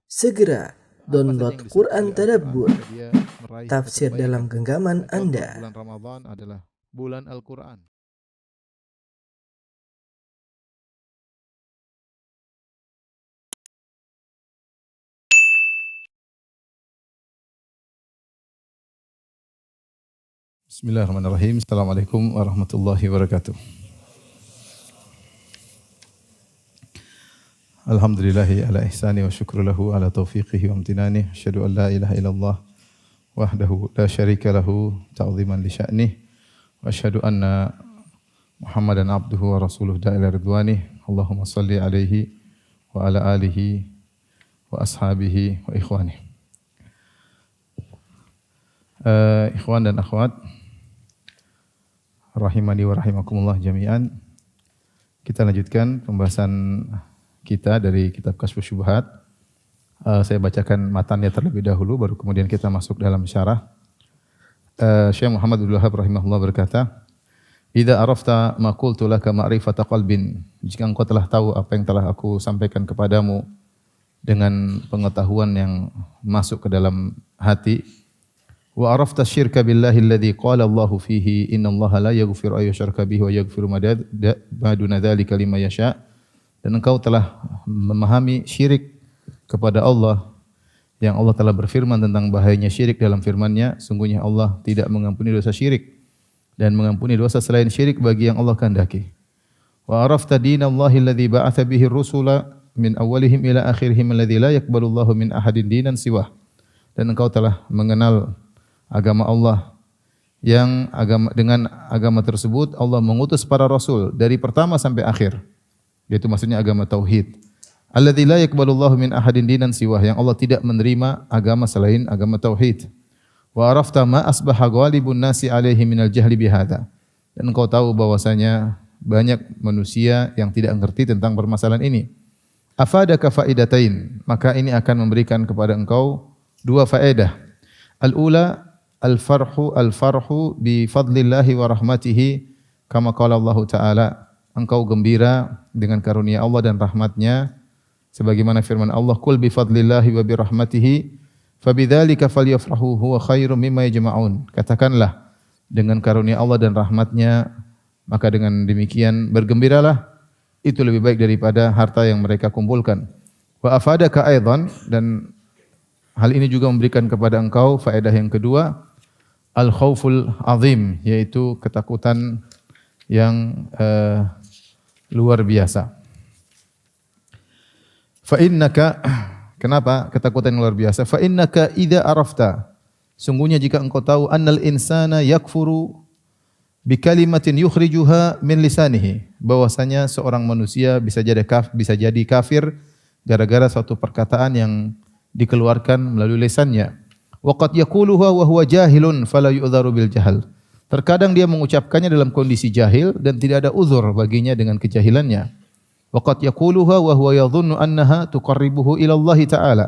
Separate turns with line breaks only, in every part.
Segera download Quran Tadabbur,
dia meraih
tafsir
kebaikan.
dalam genggaman
Contoh
Anda.
bulan Ramadan adalah bulan Al-Quran. Bismillahirrahmanirrahim. Assalamualaikum warahmatullahi wabarakatuh. Alhamdulillahi ala ihsani wa syukru lahu ala taufiqihi wa amtinani. Asyhadu an la ilaha illallah wahdahu la syarika lahu ta'ziman li sya'nih. Wa asyhadu anna Muhammadan abduhu wa rasuluh da'ila ridwanih. Allahumma salli alaihi wa ala alihi wa ashabihi wa ikhwanih. Ikhwan dan akhwat rahimani wa rahimakumullah jami'an. Kita lanjutkan pembahasan kita dari kitab Kasyfus Syubhat. Saya bacakan matannya terlebih dahulu, baru kemudian kita masuk dalam syarah. Syekh Muhammad Abdul Wahhab rahimahullah berkata, "Idza arafta ma qultu laka ma'rifata qalbin." Jika engkau telah tahu apa yang telah aku sampaikan kepadamu dengan pengetahuan yang masuk ke dalam hati. Wa arafta syirka billahi alladhi qala Allahu fihi innallaha la yaghfiru ay yushraka bihi wa yaghfiru ma duna dzalika liman yasha. Dan engkau telah memahami syirik kepada Allah yang Allah telah berfirman tentang bahayanya syirik dalam firman-Nya, sungguhnya Allah tidak mengampuni dosa syirik dan mengampuni dosa selain syirik bagi yang Allah kehendaki. Wa arafta dinallahi alladhi ba'atha bihi ar-rusula min awwalihim ila akhirihim alladhi la yaqbalu Allahu min ahadin dinan siwah. Dan engkau telah mengenal agama Allah yang dengan agama tersebut Allah mengutus para rasul dari pertama sampai akhir. Yaitu maksudnya agama tauhid. Alladzi la yaqbalu Allahu min ahadin dinan siwah, yang Allah tidak menerima agama selain agama tauhid. Wa arafta ma asbaha ghalibun nasi alaihi minal jahli bihadza. Dan engkau tahu bahwasanya banyak manusia yang tidak mengerti tentang permasalahan ini. Afadaka faidatain, maka ini akan memberikan kepada engkau dua faedah. Al-ula al-farhu bi fadlillahi wa rahmatihi kama qala Allah Ta'ala. Engkau gembira dengan karunia Allah dan rahmat-Nya sebagaimana firman Allah, "Qul bi fadlillahi wa bi rahmatihi fabidzalika falyafrahu huwa khairum mimma yajma'un." Katakanlah, dengan karunia Allah dan rahmat-Nya maka dengan demikian bergembiralah, itu lebih baik daripada harta yang mereka kumpulkan. Wa afadaka aidan, dan hal ini juga memberikan kepada engkau faedah yang kedua, al-khauful azim, yaitu ketakutan yang luar biasa. Fa innaka, kenapa ketakutan yang luar biasa? Fa innaka idza arafta, sungguhnya jika engkau tahu, annal insana yakfuru bi kalimatin yukhrijuha min lisanihi, bahwasanya seorang manusia bisa jadi kafir gara-gara suatu perkataan yang dikeluarkan melalui lisannya. Wa qad yaquluha wa huwa jahilun fala yu'dharu bil jahl. Terkadang dia mengucapkannya dalam kondisi jahil dan tidak ada uzur baginya dengan kejahilannya. Wa qad yaquluha wa huwa yadhunnu annaha tuqarribuhu ila Allah Ta'ala.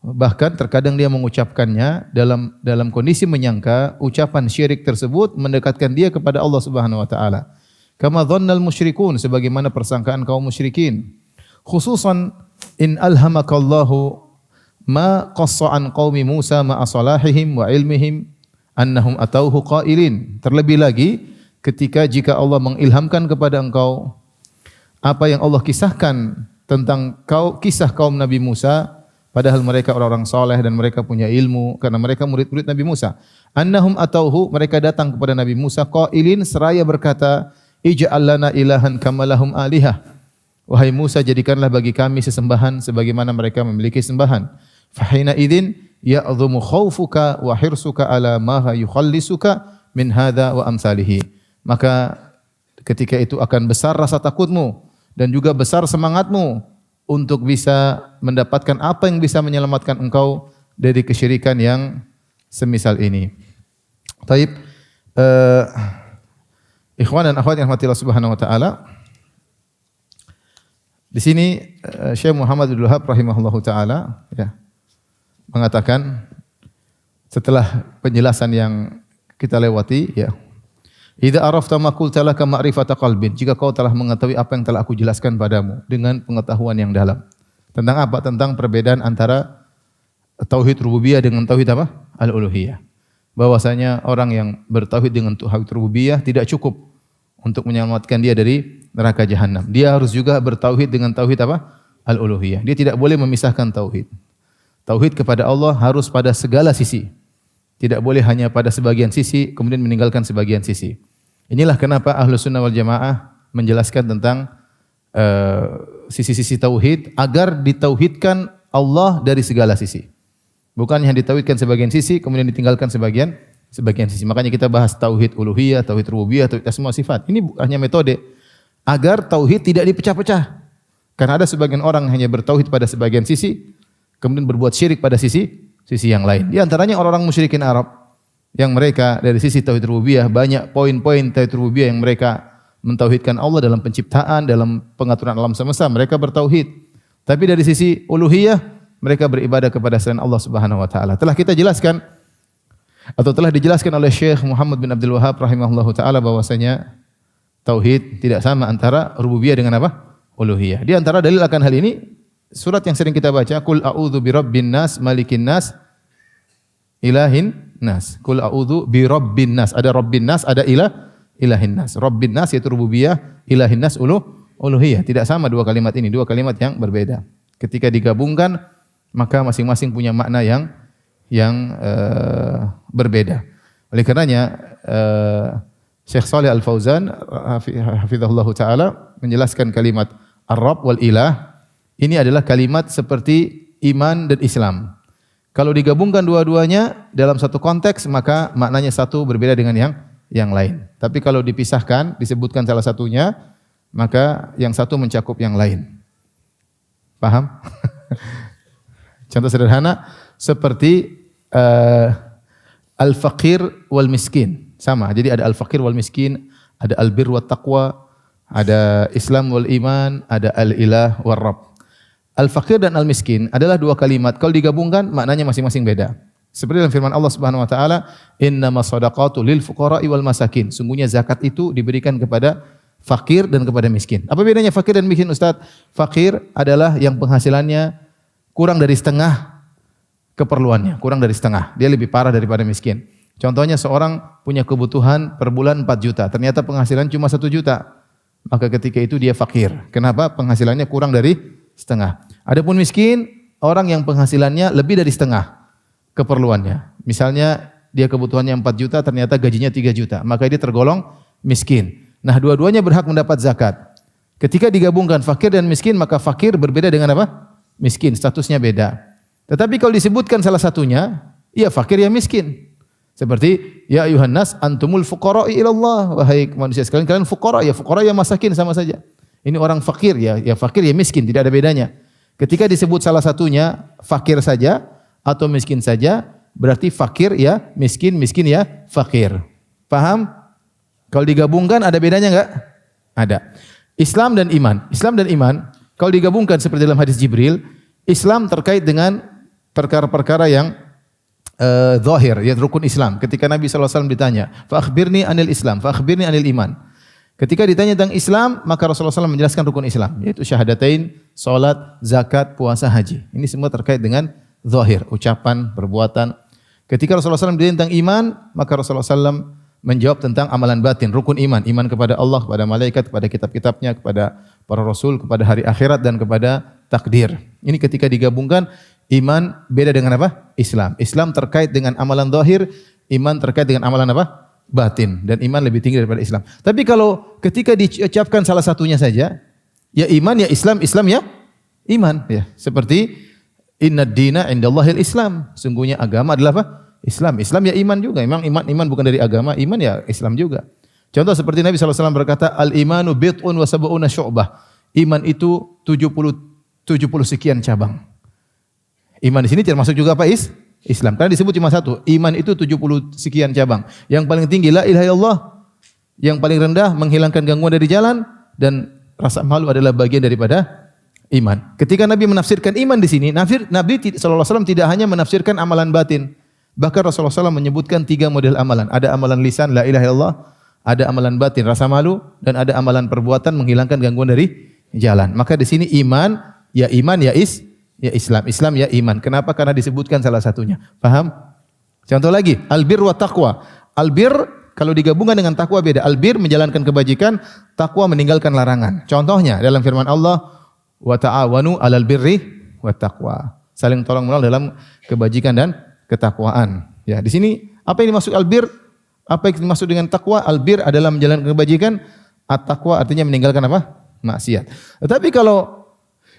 Bahkan terkadang dia mengucapkannya dalam kondisi menyangka ucapan syirik tersebut mendekatkan dia kepada Allah Subhanahu wa taala. Kama dhannal musyrikun, sebagaimana persangkaan kaum musyrikin. Khususan in alhamakallahu ma qassa an qaumi Musa ma asalahihim wa ilmihim annahum atauhu qailin. Terlebih lagi jika Allah mengilhamkan kepada engkau apa yang Allah kisahkan tentang kisah kaum Nabi Musa, padahal mereka orang-orang saleh dan mereka punya ilmu karena mereka murid-murid Nabi Musa. Annahum atauhu, mereka datang kepada Nabi Musa qailin, seraya berkata, ij'al lana ilahan kama lahum alihah. Wahai Musa, jadikanlah bagi kami sesembahan sebagaimana mereka memiliki sembahan. Fahina idzin ya'dhumu khaufuka wa hirsuka ala ma yukhallisuka min hadza wa amsalihi. Maka ketika itu akan besar rasa takutmu dan juga besar semangatmu untuk bisa mendapatkan apa yang bisa menyelamatkan engkau dari kesyirikan yang semisal ini. Taib, ikhwan dan akhwat yang rahmatillah subhanahu wa ta'ala. Di sini Syekh Muhammad Abdul Wahhab rahimahullahu ta'ala mengatakan setelah penjelasan yang kita lewati, idza arafta ma qulta laka ma'rifata qalbin, jika kau telah mengetahui apa yang telah aku jelaskan padamu dengan pengetahuan yang dalam. Tentang apa? Tentang perbedaan antara tauhid rububiyah dengan tauhid apa? Al-uluhiyah. Bahwasanya orang yang bertauhid dengan tauhid rububiyah tidak cukup untuk menyelamatkan dia dari neraka jahanam. Dia harus juga bertauhid dengan tauhid apa? Al-uluhiyah. Dia tidak boleh memisahkan tauhid. Tauhid kepada Allah harus pada segala sisi. Tidak boleh hanya pada sebagian sisi kemudian meninggalkan sebagian sisi. Inilah kenapa Ahlus Sunnah wal Jamaah menjelaskan tentang sisi-sisi tauhid agar ditauhidkan Allah dari segala sisi. Bukan hanya ditauhidkan sebagian sisi kemudian ditinggalkan sebagian sisi. Makanya kita bahas tauhid uluhiyah, tauhid rububiyah, tauhid asma sifat. Ini hanya metode agar tauhid tidak dipecah-pecah. Karena ada sebagian orang hanya bertauhid pada sebagian sisi kemudian berbuat syirik pada sisi yang lain. Di antaranya orang-orang musyrikin Arab yang mereka dari sisi tauhid rububiyah banyak poin-poin tauhid rububiyah yang mereka mentauhidkan Allah dalam penciptaan, dalam pengaturan alam semesta, mereka bertauhid. Tapi dari sisi uluhiyah mereka beribadah kepada selain Allah Subhanahu wa taala. Telah kita jelaskan atau telah dijelaskan oleh Syekh Muhammad bin Abdul Wahhab rahimahullahu taala bahwasanya tauhid tidak sama antara rububiyah dengan apa? Uluhiyah. Di antara dalil akan hal ini surat yang sering kita baca, Qul a'udzu birabbin nas, malikin nas, ilahin nas. Qul a'udzu birabbin nas. Ada rabbin nas, ada ilahin nas. Rabbin nas yaitu rububiyah, ilahin nas uluhiyah. Tidak sama dua kalimat ini, dua kalimat yang berbeda. Ketika digabungkan maka masing-masing punya makna yang berbeda. Oleh karenanya Syekh Shalih Al Fauzan hafizahullahu taala menjelaskan kalimat Ar-Rabb wal Ilah ini adalah kalimat seperti iman dan Islam. Kalau digabungkan dua-duanya dalam satu konteks maka maknanya satu berbeda dengan yang lain. Tapi kalau dipisahkan, disebutkan salah satunya, maka yang satu mencakup yang lain. Paham? Contoh sederhana seperti al-faqir wal miskin. Sama. Jadi ada al-faqir wal miskin, ada al-bir wat taqwa, ada Islam wal iman, ada al-ilah wal rabb. Al-faqir dan al-miskin adalah dua kalimat. Kalau digabungkan maknanya masing-masing beda. Seperti dalam firman Allah Subhanahu wa taala, "Innamas shadaqatu lil fuqara'i wal masakin." Sungguhnya zakat itu diberikan kepada fakir dan kepada miskin. Apa bedanya fakir dan miskin, Ustaz? Fakir adalah yang penghasilannya kurang dari setengah keperluannya, kurang dari setengah. Dia lebih parah daripada miskin. Contohnya seorang punya kebutuhan per bulan 4 juta, ternyata penghasilan cuma 1 juta. Maka ketika itu dia fakir. Kenapa? Penghasilannya kurang dari setengah. Adapun miskin, orang yang penghasilannya lebih dari setengah keperluannya. Misalnya dia kebutuhannya 4 juta, ternyata gajinya 3 juta. Maka dia tergolong miskin. Nah, dua-duanya berhak mendapat zakat. Ketika digabungkan fakir dan miskin, maka fakir berbeda dengan apa? Miskin, statusnya beda. Tetapi kalau disebutkan salah satunya, ya fakir ya miskin. Seperti ya ayuhan nas antumul fuqara'i ilallah, wahai manusia sekalian kalian fuqara, ya fuqara ya masakin sama saja. Ini orang fakir ya fakir ya miskin, tidak ada bedanya. Ketika disebut salah satunya fakir saja atau miskin saja, berarti fakir ya miskin, miskin ya fakir. Paham? Kalau digabungkan ada bedanya enggak? Ada. Islam dan iman. Islam dan iman kalau digabungkan seperti dalam hadis Jibril, Islam terkait dengan perkara-perkara yang zahir, ya rukun Islam. Ketika Nabi SAW ditanya, fa akhbirni anil Islam, fa akhbirni anil iman. Ketika ditanya tentang Islam, maka Rasulullah SAW menjelaskan rukun Islam, yaitu syahadatain, salat, zakat, puasa, haji. Ini semua terkait dengan zahir, ucapan, perbuatan. Ketika Rasulullah SAW ditanya tentang iman, maka Rasulullah SAW menjawab tentang amalan batin, rukun iman, iman kepada Allah, kepada malaikat, kepada kitab-kitabnya, kepada para rasul, kepada hari akhirat dan kepada takdir. Ini ketika digabungkan, iman beda dengan apa? Islam. Islam terkait dengan amalan zahir, iman terkait dengan amalan apa? Batin. Dan iman lebih tinggi daripada Islam. Tapi kalau ketika diucapkan salah satunya saja, ya iman, ya Islam, Islam ya iman. Ya. Seperti inna dina indallahil Islam. Sungguhnya agama adalah apa? Islam. Islam ya iman juga. Memang iman bukan dari agama, iman ya Islam juga. Contoh seperti Nabi SAW berkata, al-imanu bid'un wa sab'una syu'bah. Iman itu 70 sekian cabang. Iman di sini termasuk juga apa? Islam. Karena disebut cuma satu. Iman itu 70 sekian cabang. Yang paling tinggi la ilaha illallah. Yang paling rendah menghilangkan gangguan dari jalan dan rasa malu adalah bagian daripada iman. Ketika Nabi menafsirkan iman di sini, Nabi SAW tidak hanya menafsirkan amalan batin. Bahkan Rasulullah SAW menyebutkan 3 model amalan. Ada amalan lisan, la ilaha illallah. Ada amalan batin, rasa malu. Dan ada amalan perbuatan menghilangkan gangguan dari jalan. Maka di sini iman ya iman, ya Islam. Islam ya iman. Kenapa? Karena disebutkan salah satunya. Paham? Contoh lagi, albir wa taqwa. Albir kalau digabungkan dengan takwa beda. Albir menjalankan kebajikan, takwa meninggalkan larangan. Contohnya dalam firman Allah, wa ta'awanu 'alal birri wat taqwa. Saling tolong-menolong dalam kebajikan dan ketakwaan. Ya, di sini apa yang dimaksud albir? Apa yang dimaksud dengan takwa? Albir adalah menjalankan kebajikan, at-taqwa artinya meninggalkan apa? Maksiat. Tetapi kalau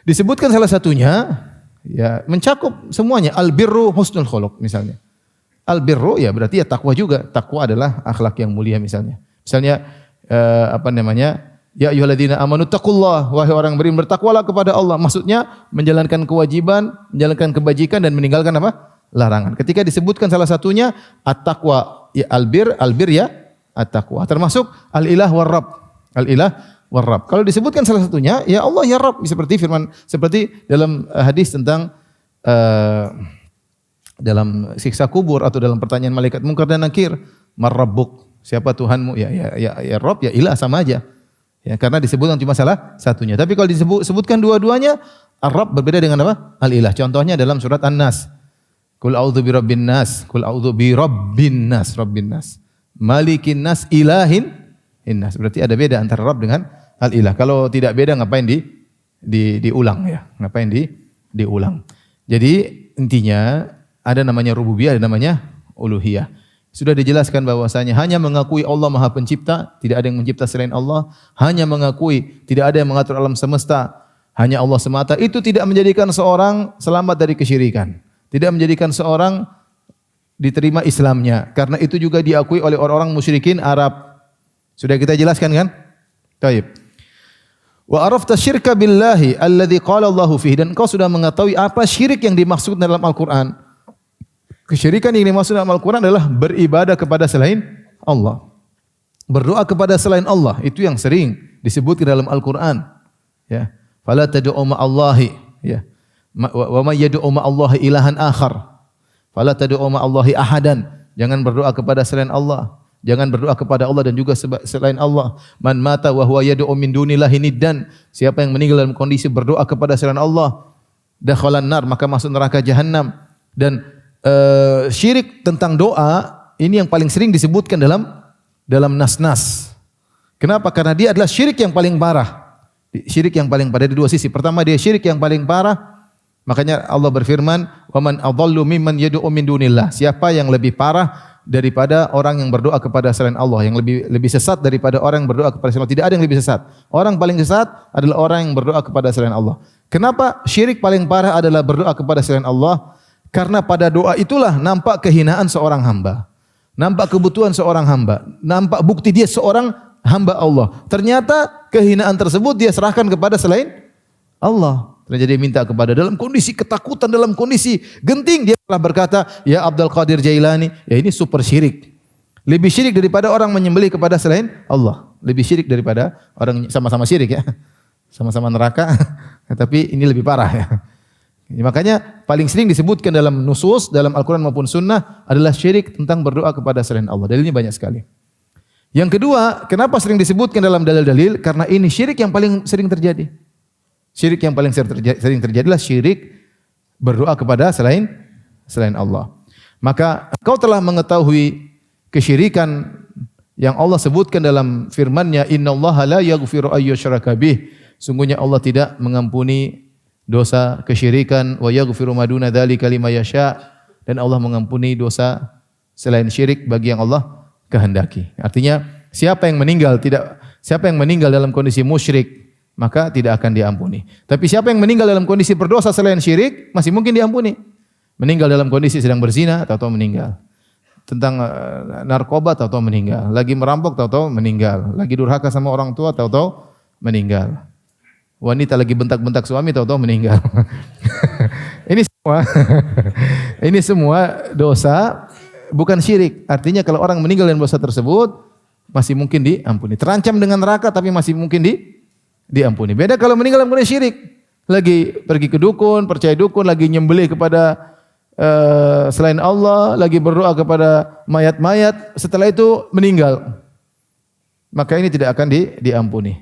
disebutkan salah satunya, ya mencakup semuanya. Albirru husnul khuluq misalnya. Albirru ya berarti ya takwa juga. Takwa adalah akhlak yang mulia misalnya. Misalnya ya ayyuhalladzina amanu taqullah, wahai orang beriman bertakwalah kepada Allah. Maksudnya menjalankan kewajiban, menjalankan kebajikan dan meninggalkan apa? Larangan. Ketika disebutkan salah satunya at-taqwa, ya albir ya at-taqwa. Termasuk al-ilah war rabb. Al-ilah war rabb. Kalau disebutkan salah satunya ya Allah ya Rabb, seperti dalam hadis tentang dalam siksa kubur atau dalam pertanyaan malaikat Munkar dan Nakir, mar rabbuk? Siapa Tuhanmu? Ya Rabb, ya ilah sama aja. Ya, karena disebutkan cuma salah satunya. Tapi kalau disebutkan dua-duanya, Ar-Rabb berbeda dengan apa? Al-Ilah. Contohnya dalam surat An-Nas. Qul a'udzu birabbin nas, qul a'udzu birabbin nas, rabbin nas. Malikin nas, ilahin innas. Berarti ada beda antara Rabb dengan Al-Ilah. Kalau tidak beda ngapain diulang ya? Ngapain diulang? Jadi intinya ada namanya rububiyah, ada namanya uluhiyah. Sudah dijelaskan bahwasanya hanya mengakui Allah Maha Pencipta, tidak ada yang mencipta selain Allah, hanya mengakui tidak ada yang mengatur alam semesta, hanya Allah semata. Itu tidak menjadikan seorang selamat dari kesyirikan. Tidak menjadikan seorang diterima Islamnya, karena itu juga diakui oleh orang-orang musyrikin Arab. Sudah kita jelaskan kan? Baik. Wa arafta syirka billahi alladzi qala Allahu fihi, dan engkau sudah mengetahui apa syirik yang dimaksud dalam Al-Qur'an. Kesyirikan yang dimaksud dalam Al-Quran adalah beribadah kepada selain Allah. Berdoa kepada selain Allah. Itu yang sering disebut di dalam Al-Quran. Ya. Fala tad'u ma'allahi. Ya. Wa may yad'u ma'allahi ilahan akhar. Fala tad'u ma'allahi ahadan. Jangan berdoa kepada selain Allah. Jangan berdoa kepada Allah dan juga selain Allah. Man mata wa huwa yad'u min dunillahi niddan. Siapa yang meninggal dalam kondisi berdoa kepada selain Allah, dakhalan nar, maka masuk neraka jahanam. Dan syirik tentang doa ini yang paling sering disebutkan dalam nas-nas. Kenapa? Karena dia adalah syirik yang paling parah. Syirik yang paling parah dari dua sisi. Pertama, dia syirik yang paling parah. Makanya Allah berfirman, "Wa man adhallu mimman yad'u min dunillah." Siapa yang lebih parah daripada orang yang berdoa kepada selain Allah, yang lebih sesat daripada orang yang berdoa kepada selain Allah? Tidak ada yang lebih sesat. Orang paling sesat adalah orang yang berdoa kepada selain Allah. Kenapa syirik paling parah adalah berdoa kepada selain Allah? Karena pada doa itulah nampak kehinaan seorang hamba. Nampak kebutuhan seorang hamba. Nampak bukti dia seorang hamba Allah. Ternyata kehinaan tersebut dia serahkan kepada selain Allah. Ternyata dia minta kepada dalam kondisi ketakutan, dalam kondisi genting. Dia telah berkata, ya Abdul Qadir Jailani. Ya ini super syirik. Lebih syirik daripada orang menyembelih kepada selain Allah. Lebih syirik daripada orang, sama-sama syirik ya. Sama-sama neraka. Tapi ini lebih parah ya. Makanya paling sering disebutkan dalam nusus, dalam Al-Quran maupun Sunnah adalah syirik tentang berdoa kepada selain Allah. Dalilnya banyak sekali. Yang kedua, kenapa sering disebutkan dalam dalil-dalil? Karena ini syirik yang paling sering terjadi. Syirik yang paling sering terjadi adalah syirik berdoa kepada selain Allah. Maka engkau telah mengetahui kesyirikan yang Allah sebutkan dalam firman-Nya, "Innallaha la yaghfiru ay yushraka bih." Sungguhnya Allah tidak mengampuni dosa kesyirikan, wa yaghfiru ma duna dzalika liman yasha, dan Allah mengampuni dosa selain syirik bagi yang Allah kehendaki. Artinya siapa yang meninggal dalam kondisi musyrik maka tidak akan diampuni. Tapi siapa yang meninggal dalam kondisi berdosa selain syirik masih mungkin diampuni. Meninggal dalam kondisi sedang berzina, tahu-tahu meninggal. Tentang narkoba, tahu-tahu meninggal. Lagi merampok, tahu-tahu meninggal. Lagi durhaka sama orang tua, tahu-tahu meninggal. Wanita lagi bentak-bentak suami, tahu-tahu meninggal. Ini semua dosa bukan syirik. Artinya kalau orang meninggal dalam dosa tersebut masih mungkin diampuni. Terancam dengan neraka tapi masih mungkin diampuni. Beda kalau meninggal dalam kondisi syirik. Lagi pergi ke dukun, percaya dukun, lagi nyembelih kepada selain Allah, lagi berdoa kepada mayat-mayat, setelah itu meninggal. Maka ini tidak akan diampuni.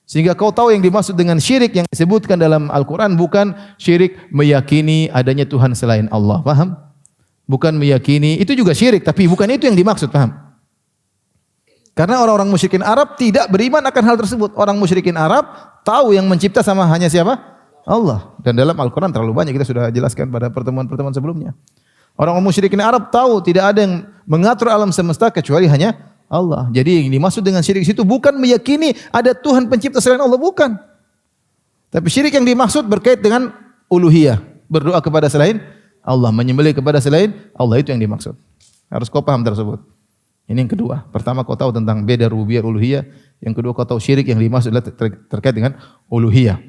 Sehingga kau tahu yang dimaksud dengan syirik yang disebutkan dalam Al-Quran bukan syirik meyakini adanya Tuhan selain Allah. Paham? Bukan meyakini, itu juga syirik, tapi bukan itu yang dimaksud. Paham? Karena orang-orang musyrikin Arab tidak beriman akan hal tersebut. Orang musyrikin Arab tahu yang mencipta sama hanya siapa? Allah. Dan dalam Al-Quran terlalu banyak, kita sudah jelaskan pada pertemuan-pertemuan sebelumnya. Orang-orang musyrikin Arab tahu tidak ada yang mengatur alam semesta kecuali hanya Allah. Jadi yang dimaksud dengan syirik itu bukan meyakini ada Tuhan pencipta selain Allah, bukan. Tapi syirik yang dimaksud berkait dengan uluhiyah, berdoa kepada selain Allah, menyembelih kepada selain Allah, itu yang dimaksud. Harus kau paham tersebut. Ini yang kedua. Pertama kau tahu tentang beda rububiyah uluhiyah, yang kedua kau tahu syirik yang dimaksud adalah terkait dengan uluhiyah.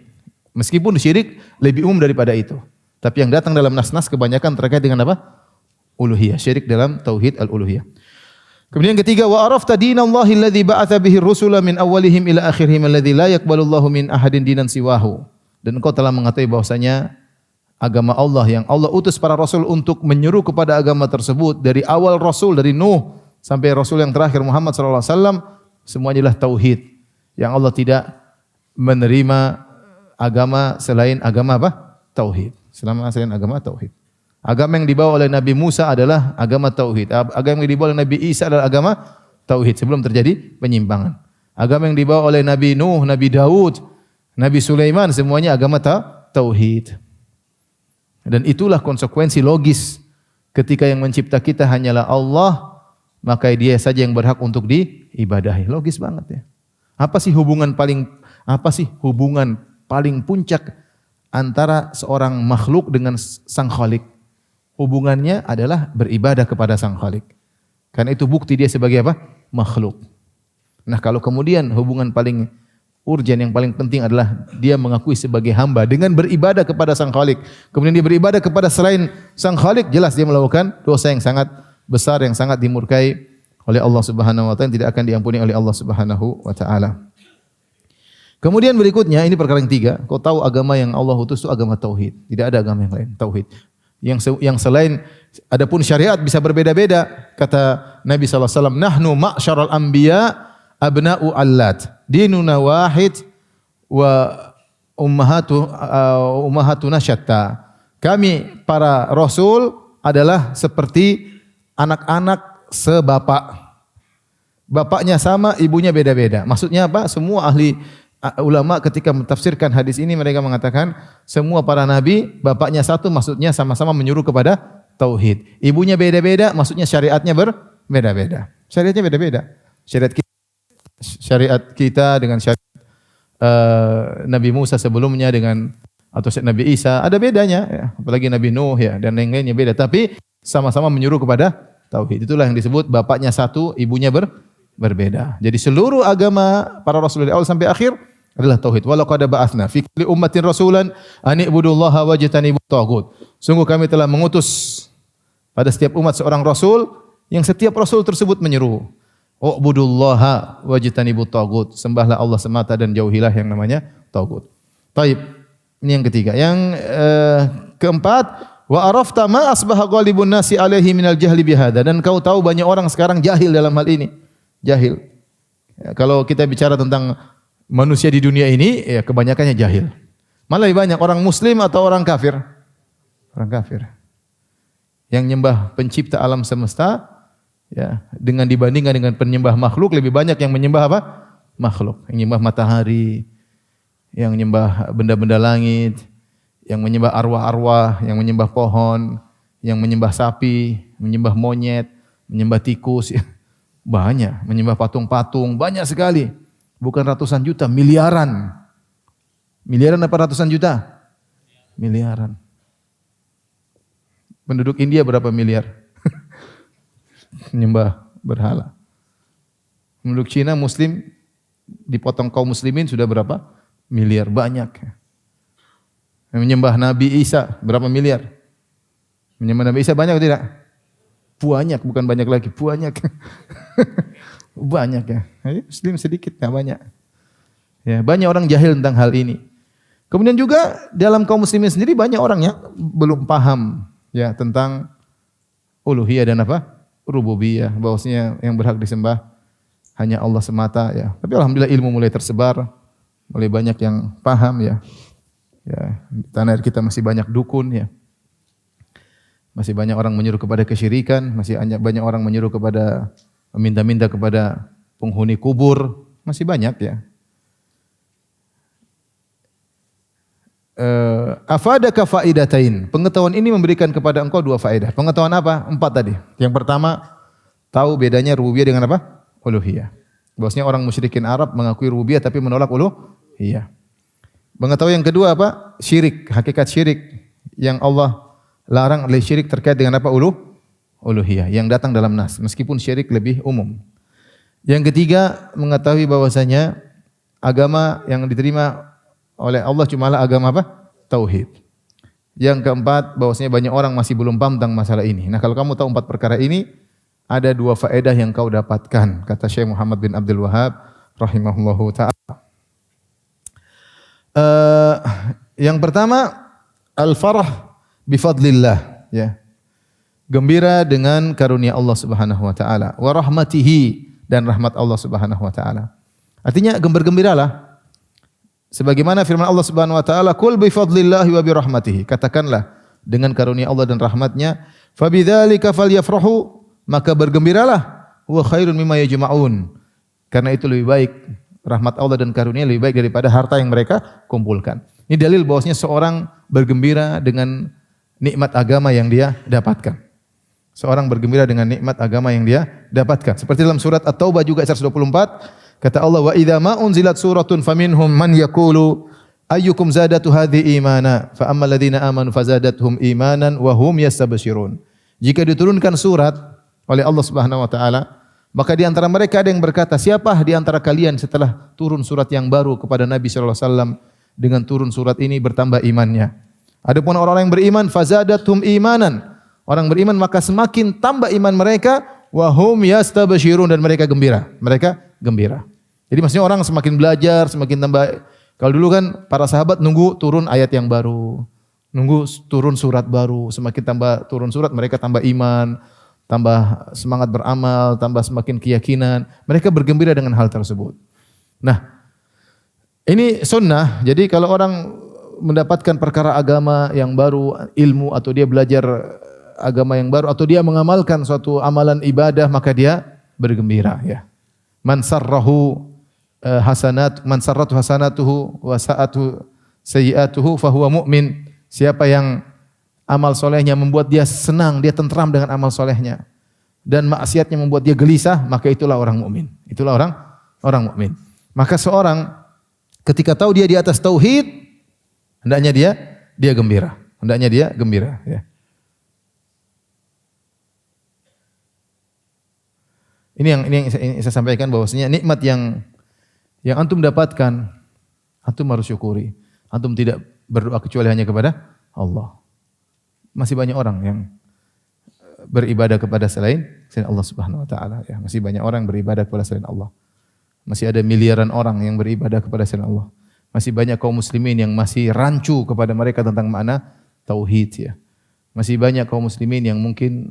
Meskipun syirik lebih umum daripada itu. Tapi yang datang dalam nas-nas kebanyakan terkait dengan apa? Uluhiyah, syirik dalam tauhid al-uluhiyah. Kemudian yang ketiga, wa arafta dinallahi alladzi ba'atsa bihi ar-rusula min awwalihim ila akhirihim alladzi la yaqbalu Allahu min ahadin dinan siwahu. Dan engkau telah mengetahui bahwasanya agama Allah yang Allah utus para rasul untuk menyeru kepada agama tersebut dari awal rasul dari Nuh sampai rasul yang terakhir Muhammad sallallahu alaihi wasallam semuanya adalah tauhid. Yang Allah tidak menerima agama selain agama apa? Tauhid. Selain agama tauhid. Agama yang dibawa oleh Nabi Musa adalah agama tauhid. Agama yang dibawa oleh Nabi Isa adalah agama tauhid sebelum terjadi penyimpangan. Agama yang dibawa oleh Nabi Nuh, Nabi Daud, Nabi Sulaiman semuanya agama tauhid. Dan itulah konsekuensi logis ketika yang mencipta kita hanyalah Allah, maka Dia saja yang berhak untuk diibadahi. Logis banget ya. Apa sih hubungan paling puncak antara seorang makhluk dengan Sang Khalik? Hubungannya adalah beribadah kepada Sang Khalik. Karena itu bukti dia sebagai apa? Makhluk. Nah, kalau kemudian hubungan paling urgen yang paling penting adalah dia mengakui sebagai hamba dengan beribadah kepada Sang Khalik. Kemudian dia beribadah kepada selain Sang Khalik, jelas dia melakukan dosa yang sangat besar, yang sangat dimurkai oleh Allah Subhanahu wa taala, yang tidak akan diampuni oleh Allah Subhanahu wa taala. Kemudian berikutnya, ini perkara yang tiga, kau tahu agama yang Allah utus itu agama tauhid. Tidak ada agama yang lain, tauhid. Yang selain, adapun syariat bisa berbeda-beda. Kata Nabi SAW, nahnu ma'syaral anbiya abna'u allat. Dinuna wahid wa ummahatuna syatta. Kami para rasul adalah seperti anak-anak sebapak. Bapaknya sama, ibunya beda-beda. Maksudnya apa? Semua ahli ulama ketika mentafsirkan hadis ini mereka mengatakan semua para nabi bapaknya satu, maksudnya sama-sama menyuruh kepada tauhid. Ibunya beda-beda, maksudnya syariatnya berbeda-beda. Syariatnya beda-beda. Syariat kita dengan syariat Nabi Musa sebelumnya dengan atau Nabi Isa ada bedanya ya. Apalagi Nabi Nuh ya dan yang lainnya beda, tapi sama-sama menyuruh kepada tauhid. Itulah yang disebut bapaknya satu, ibunya berbeda. Jadi seluruh agama para rasul dari awal sampai akhir adalah tauhid. Walau qad ba'atsna fi kulli ummatin rasulan an ibudullaha wajtanibut taghut. Sungguh kami telah mengutus pada setiap umat seorang rasul yang setiap rasul tersebut menyeru, ubudullaha wajtanibut taghut. Sembahlah Allah semata dan jauhilah yang namanya taghut. Taib. Ini yang ketiga. Yang keempat, wa arafta ma asbaha ghalibun nasi alaihi minal jahli bihada. Dan kau tahu banyak orang sekarang jahil dalam hal ini. Jahil. Ya, kalau kita bicara tentang manusia di dunia ini, ya kebanyakannya jahil. Malah lebih banyak orang muslim atau orang kafir? Orang kafir. Yang nyembah pencipta alam semesta, ya, dengan dibandingkan dengan penyembah makhluk, lebih banyak yang menyembah apa? Makhluk. Yang menyembah matahari, yang menyembah benda-benda langit, yang menyembah arwah-arwah, yang menyembah pohon, yang menyembah sapi, menyembah monyet, menyembah tikus, ya. Banyak, menyembah patung-patung, banyak sekali. Bukan ratusan juta, miliaran. Miliaran apa ratusan juta? Miliaran. Penduduk India berapa miliar? Menyembah berhala. Penduduk Cina muslim dipotong kaum muslimin sudah berapa? Miliar, banyak. Menyembah Nabi Isa berapa miliar? Menyembah Nabi Isa banyak atau tidak? Banyak, bukan banyak lagi, banyak. Banyak ya. Muslim sedikit, enggak banyak. Ya, banyak orang jahil tentang hal ini. Kemudian juga dalam kaum muslimin sendiri banyak orang yang belum paham ya tentang uluhiyah dan apa? Rububiyah, bahwasanya yang berhak disembah hanya Allah semata ya. Tapi alhamdulillah ilmu mulai tersebar mulai banyak yang paham ya. Ya, di tanah air kita masih banyak dukun ya. Masih banyak orang menyuruh kepada kesyirikan, masih banyak orang menyuruh kepada meminta-minta kepada penghuni kubur, masih banyak ya. Afadaka faidatain. Pengetahuan ini memberikan kepada engkau dua faedah. Pengetahuan apa? 4 tadi. Yang pertama, tahu bedanya rububiyah dengan apa? Uluhiyah. Bahwasanya orang musyrikin Arab mengakui rububiyah tapi menolak uluhiyah. Pengetahuan yang kedua apa? Syirik, hakikat syirik yang Allah larang oleh syirik terkait dengan apa? Uluhiyah yang datang dalam nas, meskipun syirik lebih umum. Yang ketiga, mengetahui bahwasanya agama yang diterima oleh Allah cumalah agama apa? Tauhid. Yang keempat, bahwasanya banyak orang masih belum paham tentang masalah ini. Nah, kalau kamu tahu 4 perkara ini, ada 2 faedah yang kau dapatkan, kata Syekh Muhammad bin Abdul Wahhab rahimahullahu taala. Yang pertama, al-farah bi fadlillah, ya. Gembira dengan karunia Allah Subhanahu wa taala, wa rahmatihi, dan rahmat Allah Subhanahu wa taala. Artinya bergembiralah. Sebagaimana firman Allah Subhanahu wa taala, "Qul bi fadlillahi wa bi rahmatihi." Katakanlah dengan karunia Allah dan rahmatnya, "Fa bidzalika falyafrahu." Maka bergembiralah, "Wa khairun mimma yajma'un." Karena itu lebih baik, rahmat Allah dan karunia lebih baik daripada harta yang mereka kumpulkan. Ini dalil bahwasanya seorang bergembira dengan nikmat agama yang dia dapatkan. Seorang bergembira dengan nikmat agama yang dia dapatkan. Seperti dalam surat At-Taubah juga ayat 124, kata Allah, "Wa idza ma unzilat suratun faminhum man yaqulu ayyukum zadatu hadhi imana fa ammal ladzina amanu fazadathum imanan wa hum yastabshirun." Jika diturunkan surat oleh Allah Subhanahu wa taala, maka di antara mereka ada yang berkata, "Siapa di antara kalian setelah turun surat yang baru kepada Nabi sallallahu alaihi wasallam dengan turun surat ini bertambah imannya?" Adapun orang-orang yang beriman, fazadathum imanan. Orang beriman maka semakin tambah iman mereka, wa hum yastabshirun, dan mereka gembira. Mereka gembira. Jadi maksudnya orang semakin belajar, semakin tambah. Kalau dulu kan para sahabat nunggu turun ayat yang baru, nunggu turun surat baru, semakin tambah turun surat mereka tambah iman, tambah semangat beramal, tambah semakin keyakinan. Mereka bergembira dengan hal tersebut. Nah, ini sunnah. Jadi kalau orang mendapatkan perkara agama yang baru, ilmu, atau dia belajar agama yang baru, atau dia mengamalkan suatu amalan ibadah, maka dia bergembira ya. Man sarrahu man sarratu hasanatuhu wa sa'atu sayyi'atuhu fahuwa mu'min. Siapa yang amal solehnya membuat dia senang, dia tentram dengan amal solehnya, dan maksiatnya membuat dia gelisah, maka itulah orang mukmin. Itulah orang mukmin. Maka seorang ketika tahu dia di atas tauhid, hendaknya dia gembira. Hendaknya dia gembira ya. Ini yang saya sampaikan, bahwasanya nikmat yang antum dapatkan, antum harus syukuri. Antum tidak berdoa kecuali hanya kepada Allah. Masih banyak orang yang beribadah kepada selain Allah Subhanahu wa taala ya. Masih banyak orang beribadah kepada selain Allah. Masih ada miliaran orang yang beribadah kepada selain Allah. Masih banyak kaum muslimin yang masih rancu kepada mereka tentang makna tauhid ya. Masih banyak kaum muslimin yang mungkin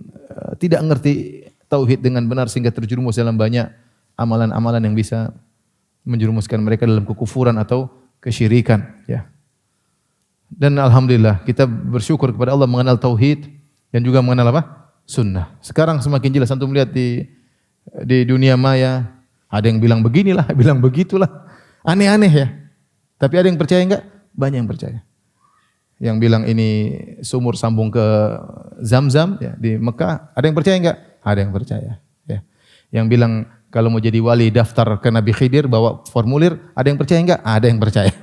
tidak mengerti tauhid dengan benar sehingga terjerumus dalam banyak amalan-amalan yang bisa menjerumuskan mereka dalam kekufuran atau kesyirikan ya. Dan alhamdulillah kita bersyukur kepada Allah mengenal tauhid dan juga mengenal apa? Sunnah. Sekarang semakin jelas antum lihat di dunia maya, ada yang bilang beginilah, bilang begitulah. Aneh-aneh ya. Tapi ada yang percaya enggak? Banyak yang percaya. Yang bilang ini sumur sambung ke Zam-Zam ya, di Mekah, ada yang percaya enggak? Ada yang percaya ya. Yang bilang kalau mau jadi wali daftar ke Nabi Khidir bawa formulir, ada yang percaya enggak? Ada yang percaya.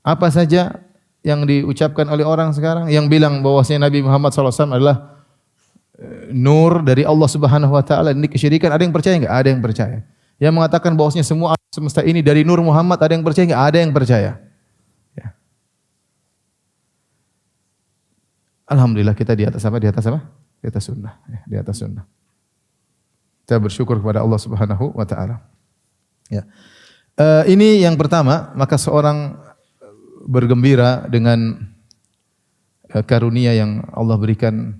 Apa saja yang diucapkan oleh orang sekarang yang bilang bahwasanya Nabi Muhammad SAW adalah nur dari Allah Subhanahu wa taala, ini kesyirikan, ada yang percaya enggak? Ada yang percaya. Yang mengatakan bahwasanya semua alam semesta ini dari nur Muhammad, ada yang percaya enggak? Ada yang percaya. Ya. Alhamdulillah kita di atas apa? Di atas apa? Di atas sunnah, ya, di atas sunnah. Kita bersyukur kepada Allah Subhanahu wa taala. Ya. Ini yang pertama, maka seorang bergembira dengan karunia yang Allah berikan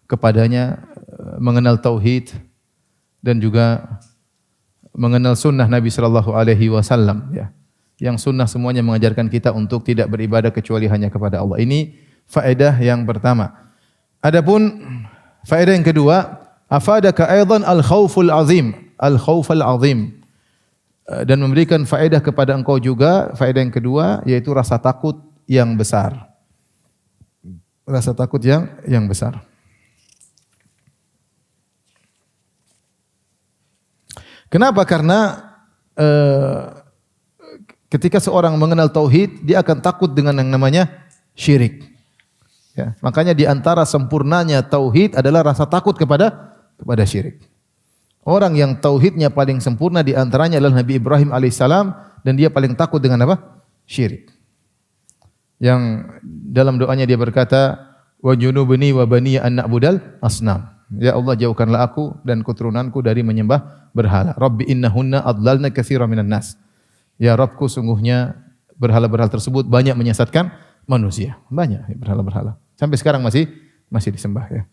kepadanya, mengenal tauhid dan juga mengenal sunnah Nabi sallallahu alaihi wasallam ya. Yang sunnah semuanya mengajarkan kita untuk tidak beribadah kecuali hanya kepada Allah. Ini faedah yang pertama. Adapun faedah yang kedua, afadaka aidan al-khauful azim, al-khauful azim. Dan memberikan faedah kepada engkau juga, faedah yang kedua yaitu rasa takut yang besar. Rasa takut yang besar. Kenapa? Karena ketika seorang mengenal tauhid, dia akan takut dengan yang namanya syirik. Ya, makanya di antara sempurnanya tauhid adalah rasa takut kepada syirik. Orang yang tauhidnya paling sempurna di antaranya adalah Nabi Ibrahim alaihissalam, dan dia paling takut dengan apa? Syirik. Yang dalam doanya dia berkata, wa junubni wa baniya an na'budal asnam. Ya Allah, jauhkanlah aku dan keturunanku dari menyembah berhala. Rabbi innahunna adlalna katsiran minan nas. Ya Rabbku, sungguhnya berhala-berhala tersebut banyak menyesatkan manusia. Banyak berhala-berhala. Sampai sekarang masih disembah ya.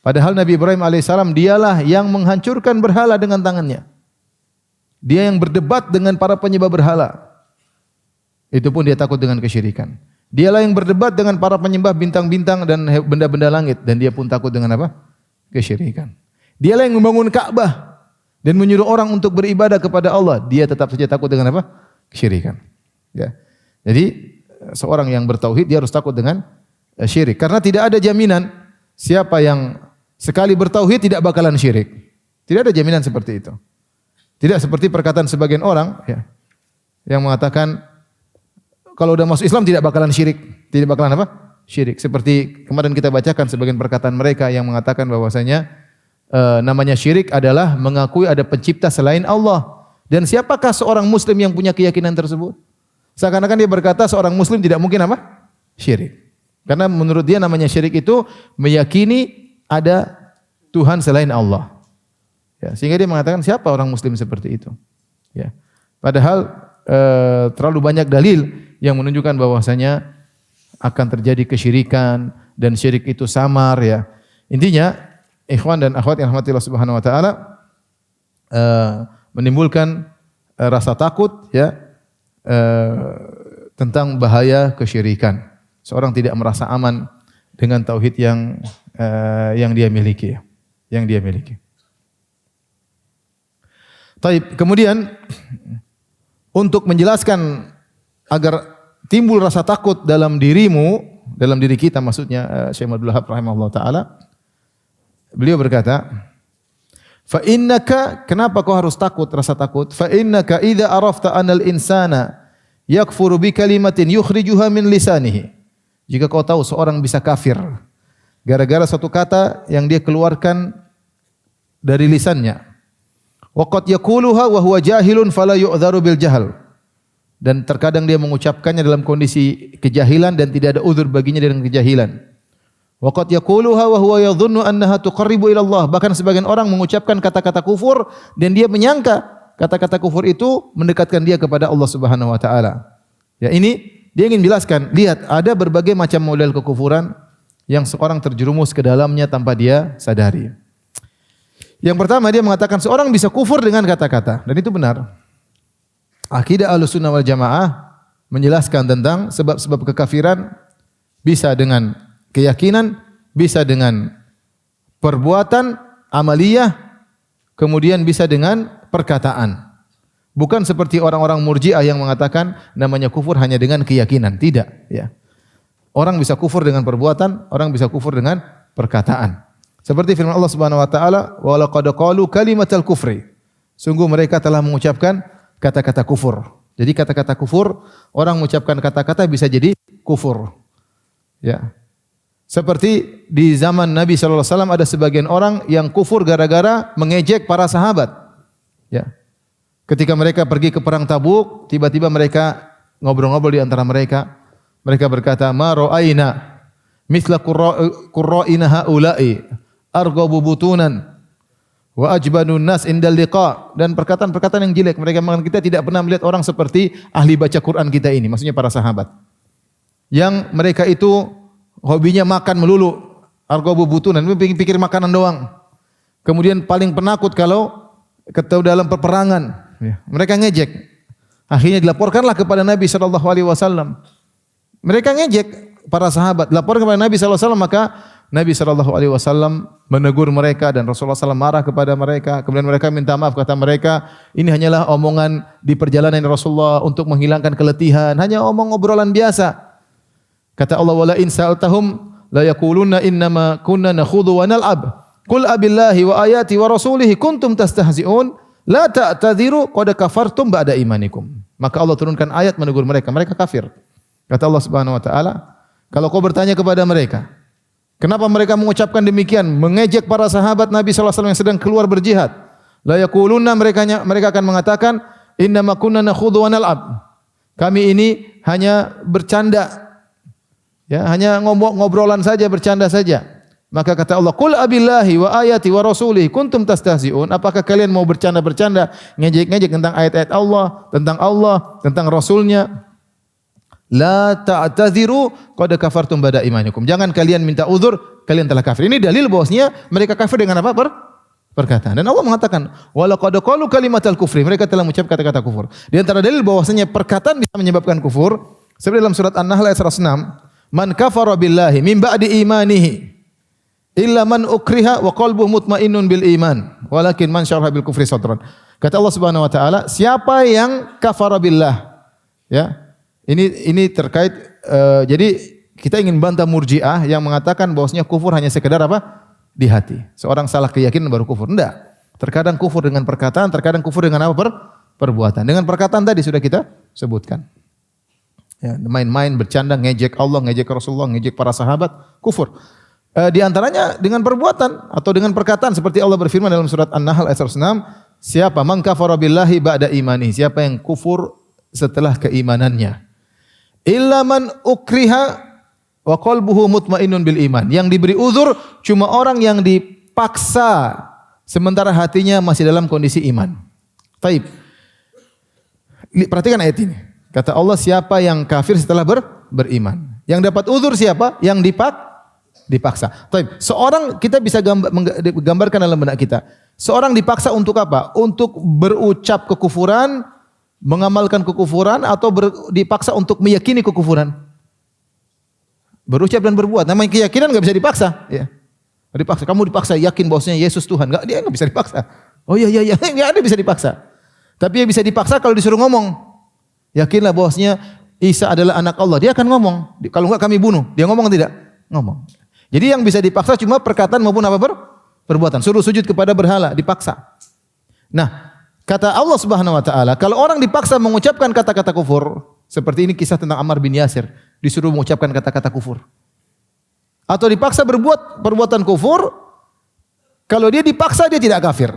Padahal Nabi Ibrahim alaihissalam dialah yang menghancurkan berhala dengan tangannya. Dia yang berdebat dengan para penyembah berhala. Itu pun dia takut dengan kesyirikan. Dialah yang berdebat dengan para penyembah bintang-bintang dan benda-benda langit, dan dia pun takut dengan apa? Kesyirikan. Dialah yang membangun Ka'bah dan menyuruh orang untuk beribadah kepada Allah, dia tetap saja takut dengan apa? Kesyirikan. Ya. Jadi seorang yang bertauhid dia harus takut dengan syirik, karena tidak ada jaminan siapa yang sekali bertauhid tidak bakalan syirik. Tidak ada jaminan seperti itu. Tidak seperti perkataan sebagian orang ya, yang mengatakan kalau udah masuk Islam tidak bakalan syirik, tidak bakalan apa? Syirik. Seperti kemarin kita bacakan sebagian perkataan mereka yang mengatakan bahwasanya namanya syirik adalah mengakui ada pencipta selain Allah. Dan siapakah seorang muslim yang punya keyakinan tersebut? Seakan-akan dia berkata seorang muslim tidak mungkin apa? Syirik. Karena menurut dia namanya syirik itu meyakini ada Tuhan selain Allah. Ya, sehingga dia mengatakan siapa orang muslim seperti itu? Ya. Padahal terlalu banyak dalil yang menunjukkan bahwasanya akan terjadi kesyirikan dan syirik itu samar ya. Intinya ikhwan dan akhwat yang rahmatillah subhanahu wa ta'ala, menimbulkan rasa takut ya, tentang bahaya kesyirikan. Seorang tidak merasa aman dengan tauhid yang dia miliki. Yang dia miliki. Taib. Kemudian untuk menjelaskan agar timbul rasa takut dalam dirimu, dalam diri kita maksudnya, Syekh Abdul Wahab rahimahullah ta'ala, beliau berkata, fa innaka, kenapa kau harus takut, rasa takut? Fa innaka idza arafta anal insana yakfuru bi kalimatin yukhrijuha min lisanihi. Jika kau tahu seorang bisa kafir gara-gara satu kata yang dia keluarkan dari lisannya. Wa qad yaquluha wa huwa jahilun fala yu'dharu bil jahl. Dan terkadang dia mengucapkannya dalam kondisi kejahilan dan tidak ada uzur baginya dengan kejahilan. Wa qad yaquluha wa huwa yadhunnu annaha tuqarribu ila Allah. Bahkan sebagian orang mengucapkan kata-kata kufur dan dia menyangka kata-kata kufur itu mendekatkan dia kepada Allah Subhanahu wa taala. Ya, ini dia ingin jelaskan, lihat ada berbagai macam model kekufuran yang seorang terjerumus ke dalamnya tanpa dia sadari. Yang pertama dia mengatakan seorang bisa kufur dengan kata-kata, dan itu benar. Akidah Ahlussunnah wal Jamaah menjelaskan tentang sebab-sebab kekafiran bisa dengan keyakinan, bisa dengan perbuatan amaliyah, kemudian bisa dengan perkataan. Bukan seperti orang-orang Murji'ah yang mengatakan namanya kufur hanya dengan keyakinan, tidak, ya. Orang bisa kufur dengan perbuatan, orang bisa kufur dengan perkataan. Seperti firman Allah Subhanahu wa taala, wa laqad qalu kalimatal kufri. Sungguh mereka telah mengucapkan kata-kata kufur. Jadi kata-kata kufur, orang mengucapkan kata-kata bisa jadi kufur. Ya. Seperti di zaman Nabi sallallahu alaihi wasallam ada sebagian orang yang kufur gara-gara mengejek para sahabat. Ya. Ketika mereka pergi ke perang Tabuk, tiba-tiba mereka ngobrol-ngobrol di antara mereka. Mereka berkata, "Ma ra'aina mithla qurra'ina haula'i arghabu butunan wa ajbanun nas indal liqa." Dan perkataan-perkataan yang jelek. Mereka mengatakan kita tidak pernah melihat orang seperti ahli baca Quran kita ini, maksudnya para sahabat. Yang mereka itu hobinya makan melulu, arghabu butunan, pikir makanan doang. Kemudian paling penakut kalau Ketemu dalam peperangan, ya. Mereka ngejek. Akhirnya dilaporkanlah kepada Nabi sallallahu alaihi wasallam. Mereka ngejek para sahabat, dilaporkan kepada Nabi sallallahu alaihi wasallam, maka Nabi sallallahu alaihi wasallam menegur mereka dan Rasulullah SAW marah kepada mereka. Kemudian mereka minta maaf, kata mereka, ini hanyalah omongan di perjalanan Rasulullah untuk menghilangkan keletihan, hanya omong obrolan biasa. Kata Allah, wala in sa'altahum la yaquluna innama kunna nakhudhu wa nal'ab. Qul abillahi wa ayati wa rasulihi kuntum tastahzi'un la ta'tadhiru qad kafartum ba'da imanikum. Maka Allah turunkan ayat menegur mereka, mereka kafir. Kata Allah Subhanahu wa taala, kalau kau bertanya kepada mereka, kenapa mereka mengucapkan demikian, mengejek para sahabat Nabi sallallahu alaihi wasallam yang sedang keluar berjihad? La yaquluna, mereka akan mengatakan, innama kunna nakhudhu wa nal'ab. Kami ini hanya bercanda. Ya, hanya ngobrolan saja, bercanda saja. Maka kata Allah, "Qul abillahi wa ayati wa rasulihi kuntum tastahzi'un." Apakah kalian mau bercanda-bercanda, ngejek-ngejek tentang ayat-ayat Allah, tentang Rasulnya? La ta'tadhiru qad kafartum ba'da imanikum. Jangan kalian minta uzur, kalian telah kafir. Ini dalil bahwasanya mereka kafir dengan apa? Perkataan. Dan Allah mengatakan, "Wa laqad qalu kalimatal kufri." Mereka telah mengucap kata-kata kufur. Di antara dalil bahwasanya perkataan bisa menyebabkan kufur, seperti dalam surat An-Nahl ayat 106, "Man kafara billahi min ba'di imanihi illa man ukriha wa qalbuhu mutmainnun bil iman walakin man syaraha bil kufri sadran." Kata Allah Subhanahu wa taala, siapa yang kafara billah, ya. Ini terkait jadi kita ingin bantah Murji'ah yang mengatakan bahwasanya kufur hanya sekedar apa? Di hati. Seorang salah keyakinan baru kufur. Enggak. Terkadang kufur dengan perkataan, terkadang kufur dengan apa? Perbuatan. Dengan perkataan tadi sudah kita sebutkan. Ya, main-main, bercanda, ngejek Allah, ngejek Rasulullah, ngejek para sahabat, kufur. Di antaranya dengan perbuatan atau dengan perkataan seperti Allah berfirman dalam surat An-Nahl ayat 106, siapa man kafara billahi ba'da imani, siapa yang kufur setelah keimanannya. Illa man ukriha wa qalbuhu mutmainnun bil iman. Yang diberi uzur cuma orang yang dipaksa sementara hatinya masih dalam kondisi iman. Taib. Perhatikan ayat ini. Kata Allah, siapa yang kafir setelah beriman. Yang dapat uzur siapa? Yang dipaksa. Taib. Seorang kita bisa gambarkan dalam benak kita. Seorang dipaksa untuk apa? Untuk berucap kekufuran, mengamalkan kekufuran, atau dipaksa untuk meyakini kekufuran. Berucap dan berbuat. Namanya keyakinan enggak bisa dipaksa, ya. Dipaksa. Kamu dipaksa yakin bahwasanya Yesus Tuhan. Dia enggak bisa dipaksa. Oh iya, enggak ada bisa dipaksa. Tapi dia bisa dipaksa kalau disuruh ngomong. Yakinlah bahwasanya Isa adalah anak Allah. Dia akan ngomong. Kalau enggak kami bunuh. Dia ngomong tidak? Ngomong. Jadi yang bisa dipaksa cuma perkataan maupun apa? Perbuatan. Suruh sujud kepada berhala, dipaksa. Nah, kata Allah Subhanahu wa taala, kalau orang dipaksa mengucapkan kata-kata kufur, seperti ini kisah tentang Ammar bin Yasir, disuruh mengucapkan kata-kata kufur. Atau dipaksa berbuat perbuatan kufur, kalau dia dipaksa dia tidak kafir.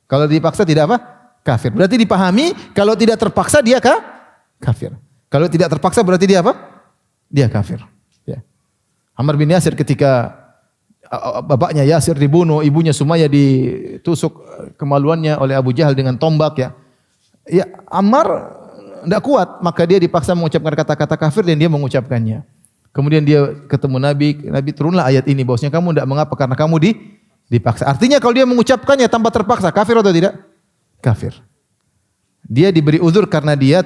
Kalau dipaksa tidak apa? Kafir. Berarti dipahami, kalau tidak terpaksa dia kafir. Kalau tidak terpaksa berarti dia apa? Dia kafir. Ya. Ammar bin Yasir ketika bapaknya Yasir dibunuh, ibunya Sumayyah ditusuk kemaluannya oleh Abu Jahal dengan tombak, ya. Ya, Ammar tidak kuat, maka dia dipaksa mengucapkan kata-kata kafir dan dia mengucapkannya. Kemudian dia ketemu Nabi turunlah ayat ini bahwasanya kamu tidak mengapa karena kamu dipaksa. Artinya kalau dia mengucapkannya tanpa terpaksa, kafir atau tidak? Kafir. Dia diberi uzur karena dia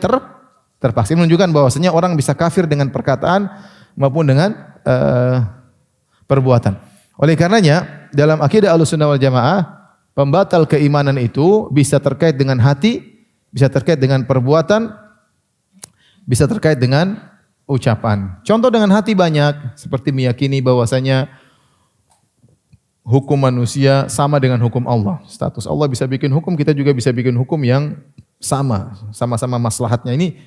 terpaksa. Ini menunjukkan bahwasanya orang bisa kafir dengan perkataan maupun dengan perbuatan. Oleh karenanya, dalam akidah Ahlussunnah wal Jamaah, pembatal keimanan itu bisa terkait dengan hati, bisa terkait dengan perbuatan, bisa terkait dengan ucapan. Contoh dengan hati banyak, seperti meyakini bahwasanya hukum manusia sama dengan hukum Allah. Status Allah bisa bikin hukum, kita juga bisa bikin hukum yang sama-sama maslahatnya. Ini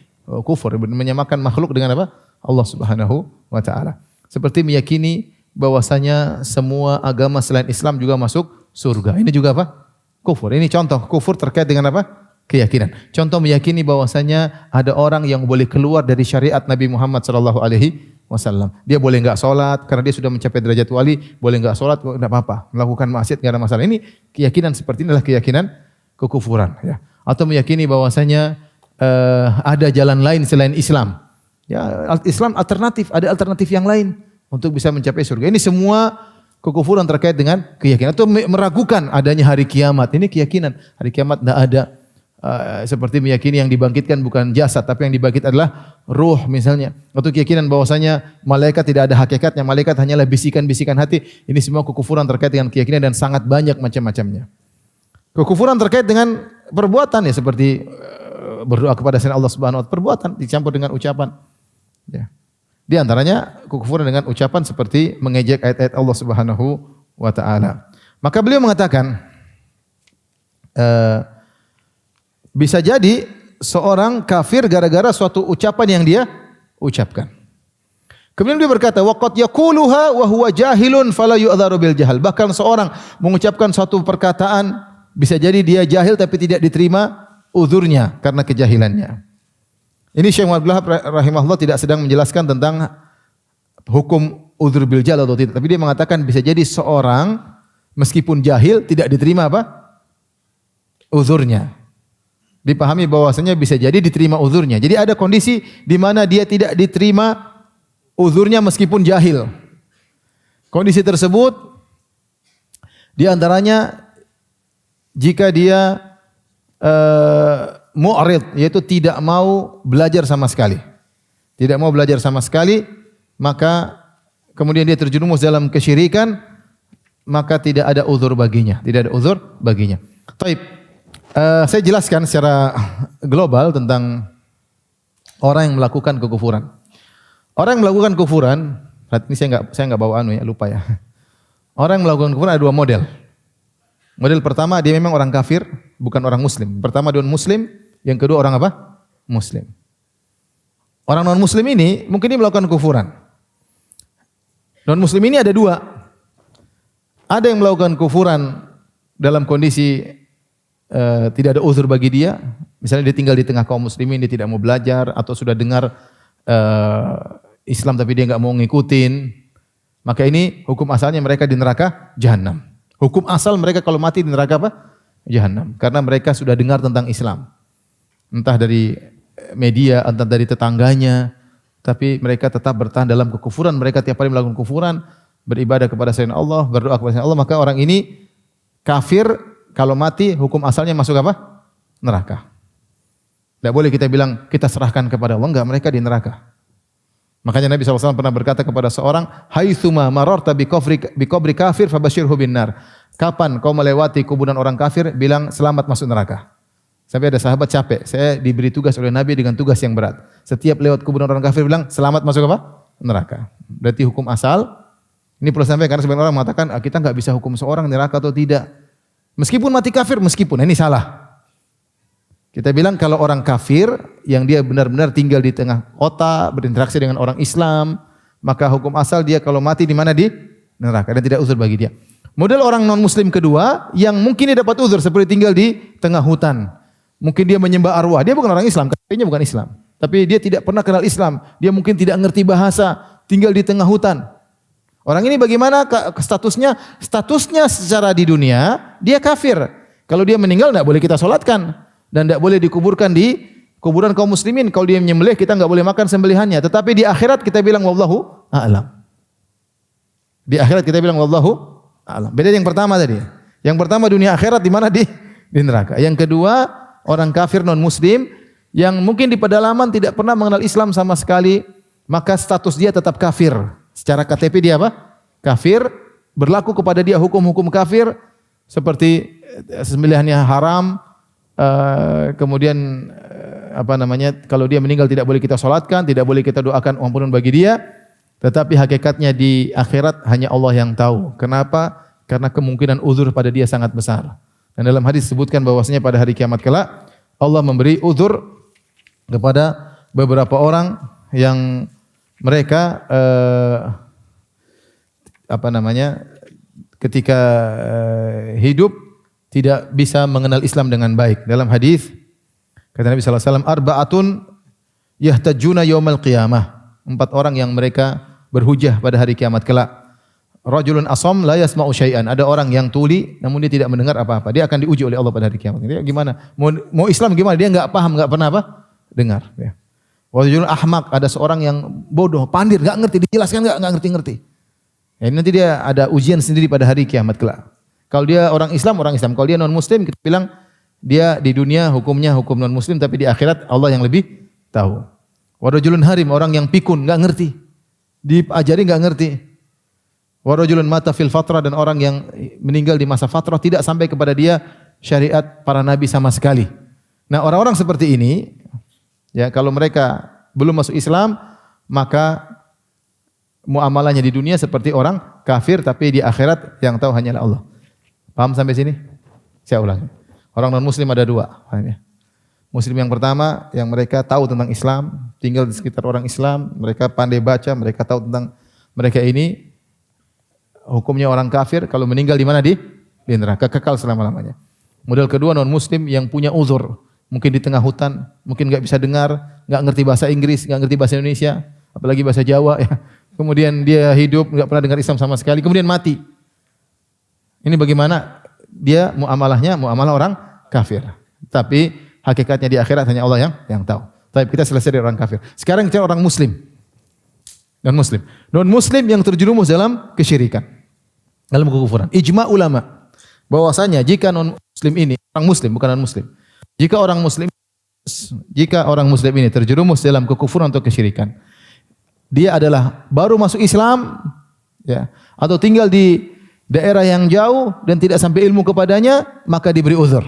kufur, menyamakan makhluk dengan apa? Allah Subhanahu wa taala. Seperti meyakini bahwasanya semua agama selain Islam juga masuk surga. Ini juga apa? Kufur. Ini contoh kufur terkait dengan apa? Keyakinan. Contoh meyakini bahwasanya ada orang yang boleh keluar dari syariat Nabi Muhammad sallallahu alaihi wasallam. Dia boleh enggak salat karena dia sudah mencapai derajat wali, boleh enggak salat enggak apa-apa. Melakukan maksiat enggak ada masalah. Ini keyakinan seperti ini adalah keyakinan kekufuran, ya. Atau meyakini bahwasanya ada jalan lain selain Islam. Ya, Islam alternatif, ada alternatif yang lain untuk bisa mencapai surga. Ini semua kekufuran terkait dengan keyakinan atau meragukan adanya hari kiamat. Ini keyakinan hari kiamat tidak ada. Seperti meyakini yang dibangkitkan bukan jasad tapi yang dibangkit adalah ruh misalnya, atau keyakinan bahwasanya malaikat tidak ada hakikatnya, malaikat hanyalah bisikan-bisikan hati. Ini semua kekufuran terkait dengan keyakinan dan sangat banyak macam-macamnya. Kekufuran terkait dengan perbuatan ya seperti berdoa kepada selain Allah Subhanahu wa taala, perbuatan dicampur dengan ucapan. Ya. Di antaranya kekufuran dengan ucapan seperti mengejek ayat-ayat Allah Subhanahu wa taala. Maka beliau mengatakan bisa jadi seorang kafir gara-gara suatu ucapan yang dia ucapkan. Kemudian dia berkata, waqad yaquluha wa huwa jahilun fala yu'dharu bil jahal. Bahkan seorang mengucapkan suatu perkataan bisa jadi dia jahil tapi tidak diterima uzurnya karena kejahilannya. Ini Syekh Muhammad Abdullah rahimahullah tidak sedang menjelaskan tentang hukum uzur bil jahal atau tidak, tapi dia mengatakan bisa jadi seorang meskipun jahil tidak diterima apa? Uzurnya. Dipahami bahwasanya bisa jadi diterima uzurnya. Jadi ada kondisi di mana dia tidak diterima uzurnya meskipun jahil. Kondisi tersebut di antaranya jika dia mu'rid, yaitu tidak mau belajar sama sekali. Tidak mau belajar sama sekali, maka kemudian dia terjerumus dalam kesyirikan, maka tidak ada uzur baginya. Tidak ada uzur baginya. Taib. Saya jelaskan secara global tentang orang yang melakukan kekufuran. Orang yang melakukan kufuran, ini saya enggak bawa lupa ya. Orang yang melakukan kufuran ada dua model. Model pertama dia memang orang kafir, bukan orang muslim. Pertama dia muslim, yang kedua orang apa? Muslim. Orang non muslim ini mungkin dia melakukan kufuran. Non muslim ini ada dua. Ada yang melakukan kufuran dalam kondisi tidak ada uzur bagi dia, misalnya dia tinggal di tengah kaum muslimin, dia tidak mau belajar atau sudah dengar Islam tapi dia enggak mau ngikutin, maka ini hukum asalnya mereka di neraka jahanam. Hukum asal mereka kalau mati di neraka apa? Jahanam, karena mereka sudah dengar tentang Islam. Entah dari media, entah dari tetangganya, tapi mereka tetap bertahan dalam kekufuran, mereka tiap hari melakukan kekufuran, beribadah kepada selain Allah, berdoa kepada selain Allah, maka orang ini kafir. Kalau mati hukum asalnya masuk apa? Neraka. Tidak boleh kita bilang kita serahkan kepada Allah, enggak, mereka di neraka. Makanya Nabi SAW pernah berkata kepada seorang, haitsuma mararta bi qabri kafir fabashirhu bin nar. Kapan kau melewati kuburan orang kafir, bilang selamat masuk neraka. Sampai ada sahabat capek, saya diberi tugas oleh Nabi dengan tugas yang berat. Setiap lewat kuburan orang kafir bilang selamat masuk apa? Neraka. Berarti hukum asal. Ini perlu sampai karena sebagian orang mengatakan kita enggak bisa hukum seorang neraka atau tidak. Meskipun mati kafir, meskipun ini salah. Kita bilang kalau orang kafir yang dia benar-benar tinggal di tengah kota, berinteraksi dengan orang Islam, maka hukum asal dia kalau mati di mana? Di neraka dan tidak uzur bagi dia. Model orang non muslim kedua yang mungkin dia dapat uzur seperti tinggal di tengah hutan. Mungkin dia menyembah arwah, dia bukan orang Islam, kafirnya bukan Islam. Tapi dia tidak pernah kenal Islam, dia mungkin tidak ngerti bahasa, tinggal di tengah hutan. Orang ini bagaimana statusnya? Statusnya secara di dunia dia kafir. Kalau dia meninggal tidak boleh kita solatkan dan tidak boleh dikuburkan di kuburan kaum muslimin. Kalau dia menyembelih kita tidak boleh makan sembelihannya. Tetapi di akhirat kita bilang wallahu a'lam. Di akhirat kita bilang wallahu a'lam. Beda yang pertama tadi. Yang pertama dunia akhirat di mana? Di neraka. Yang kedua orang kafir non muslim yang mungkin di pedalaman tidak pernah mengenal Islam sama sekali, maka status dia tetap kafir. Secara KTP dia apa? Kafir, berlaku kepada dia hukum-hukum kafir seperti sembelihannya haram, kemudian kalau dia meninggal tidak boleh kita salatkan, tidak boleh kita doakan ampunan bagi dia, tetapi hakikatnya di akhirat hanya Allah yang tahu. Kenapa? Karena kemungkinan uzur pada dia sangat besar. Dan dalam hadis disebutkan bahwasanya pada hari kiamat kelak Allah memberi uzur kepada beberapa orang yang mereka ketika hidup tidak bisa mengenal Islam dengan baik. Dalam hadis kata Nabi sallallahu alaihi wasallam, arba'atun yahtajuna yaumal qiyamah. 4 orang yang mereka berhujah pada hari kiamat kelak. Rajulun asam la yasma'u syai'an. Ada orang yang tuli namun dia tidak mendengar apa-apa. Dia akan diuji oleh Allah pada hari kiamat. Dia gimana? Mau Islam gimana? Dia enggak paham, enggak pernah dengar, ya. Rajulun ahmaq, ada seorang yang bodoh, pandir, enggak ngerti, dijelaskan enggak ngerti-ngerti. Ya, nanti dia ada ujian sendiri pada hari kiamat kelak. Kalau dia orang Islam, orang Islam. Kalau dia non Muslim, kita bilang dia di dunia hukumnya hukum non Muslim, tapi di akhirat Allah yang lebih tahu. Warajulun harim, orang yang pikun, nggak ngerti, diajari nggak ngerti. Warajulun mata fil fatrah, dan orang yang meninggal di masa fatrah tidak sampai kepada dia syariat para nabi sama sekali. Nah, orang-orang seperti ini, ya kalau mereka belum masuk Islam, maka muamalahnya di dunia seperti orang kafir, tapi di akhirat yang tahu hanyalah Allah. Paham sampai sini? Saya ulang. Orang non Muslim ada dua. Muslim yang pertama, yang mereka tahu tentang Islam, tinggal di sekitar orang Islam, mereka pandai baca, mereka tahu tentang mereka ini. Hukumnya orang kafir kalau meninggal di mana, di neraka kekal selama-lamanya. Model kedua non Muslim yang punya uzur, mungkin di tengah hutan, mungkin enggak bisa dengar, enggak ngerti bahasa Inggris, enggak ngerti bahasa Indonesia, apalagi bahasa Jawa ya. Kemudian dia hidup enggak pernah dengar Islam sama sekali, kemudian mati. Ini bagaimana? Dia muamalahnya muamalah orang kafir. Tapi hakikatnya di akhirat hanya Allah yang tahu. Tapi kita selesai dari orang kafir. Sekarang kita orang Muslim. Non-Muslim. Non-Muslim yang terjerumus dalam kesyirikan, dalam kekufuran. Ijma ulama bahwasanya jika non-Muslim ini, orang Muslim bukan non-Muslim. Jika orang Muslim ini terjerumus dalam kekufuran atau kesyirikan, dia adalah baru masuk Islam ya, atau tinggal di daerah yang jauh dan tidak sampai ilmu kepadanya, maka diberi uzur.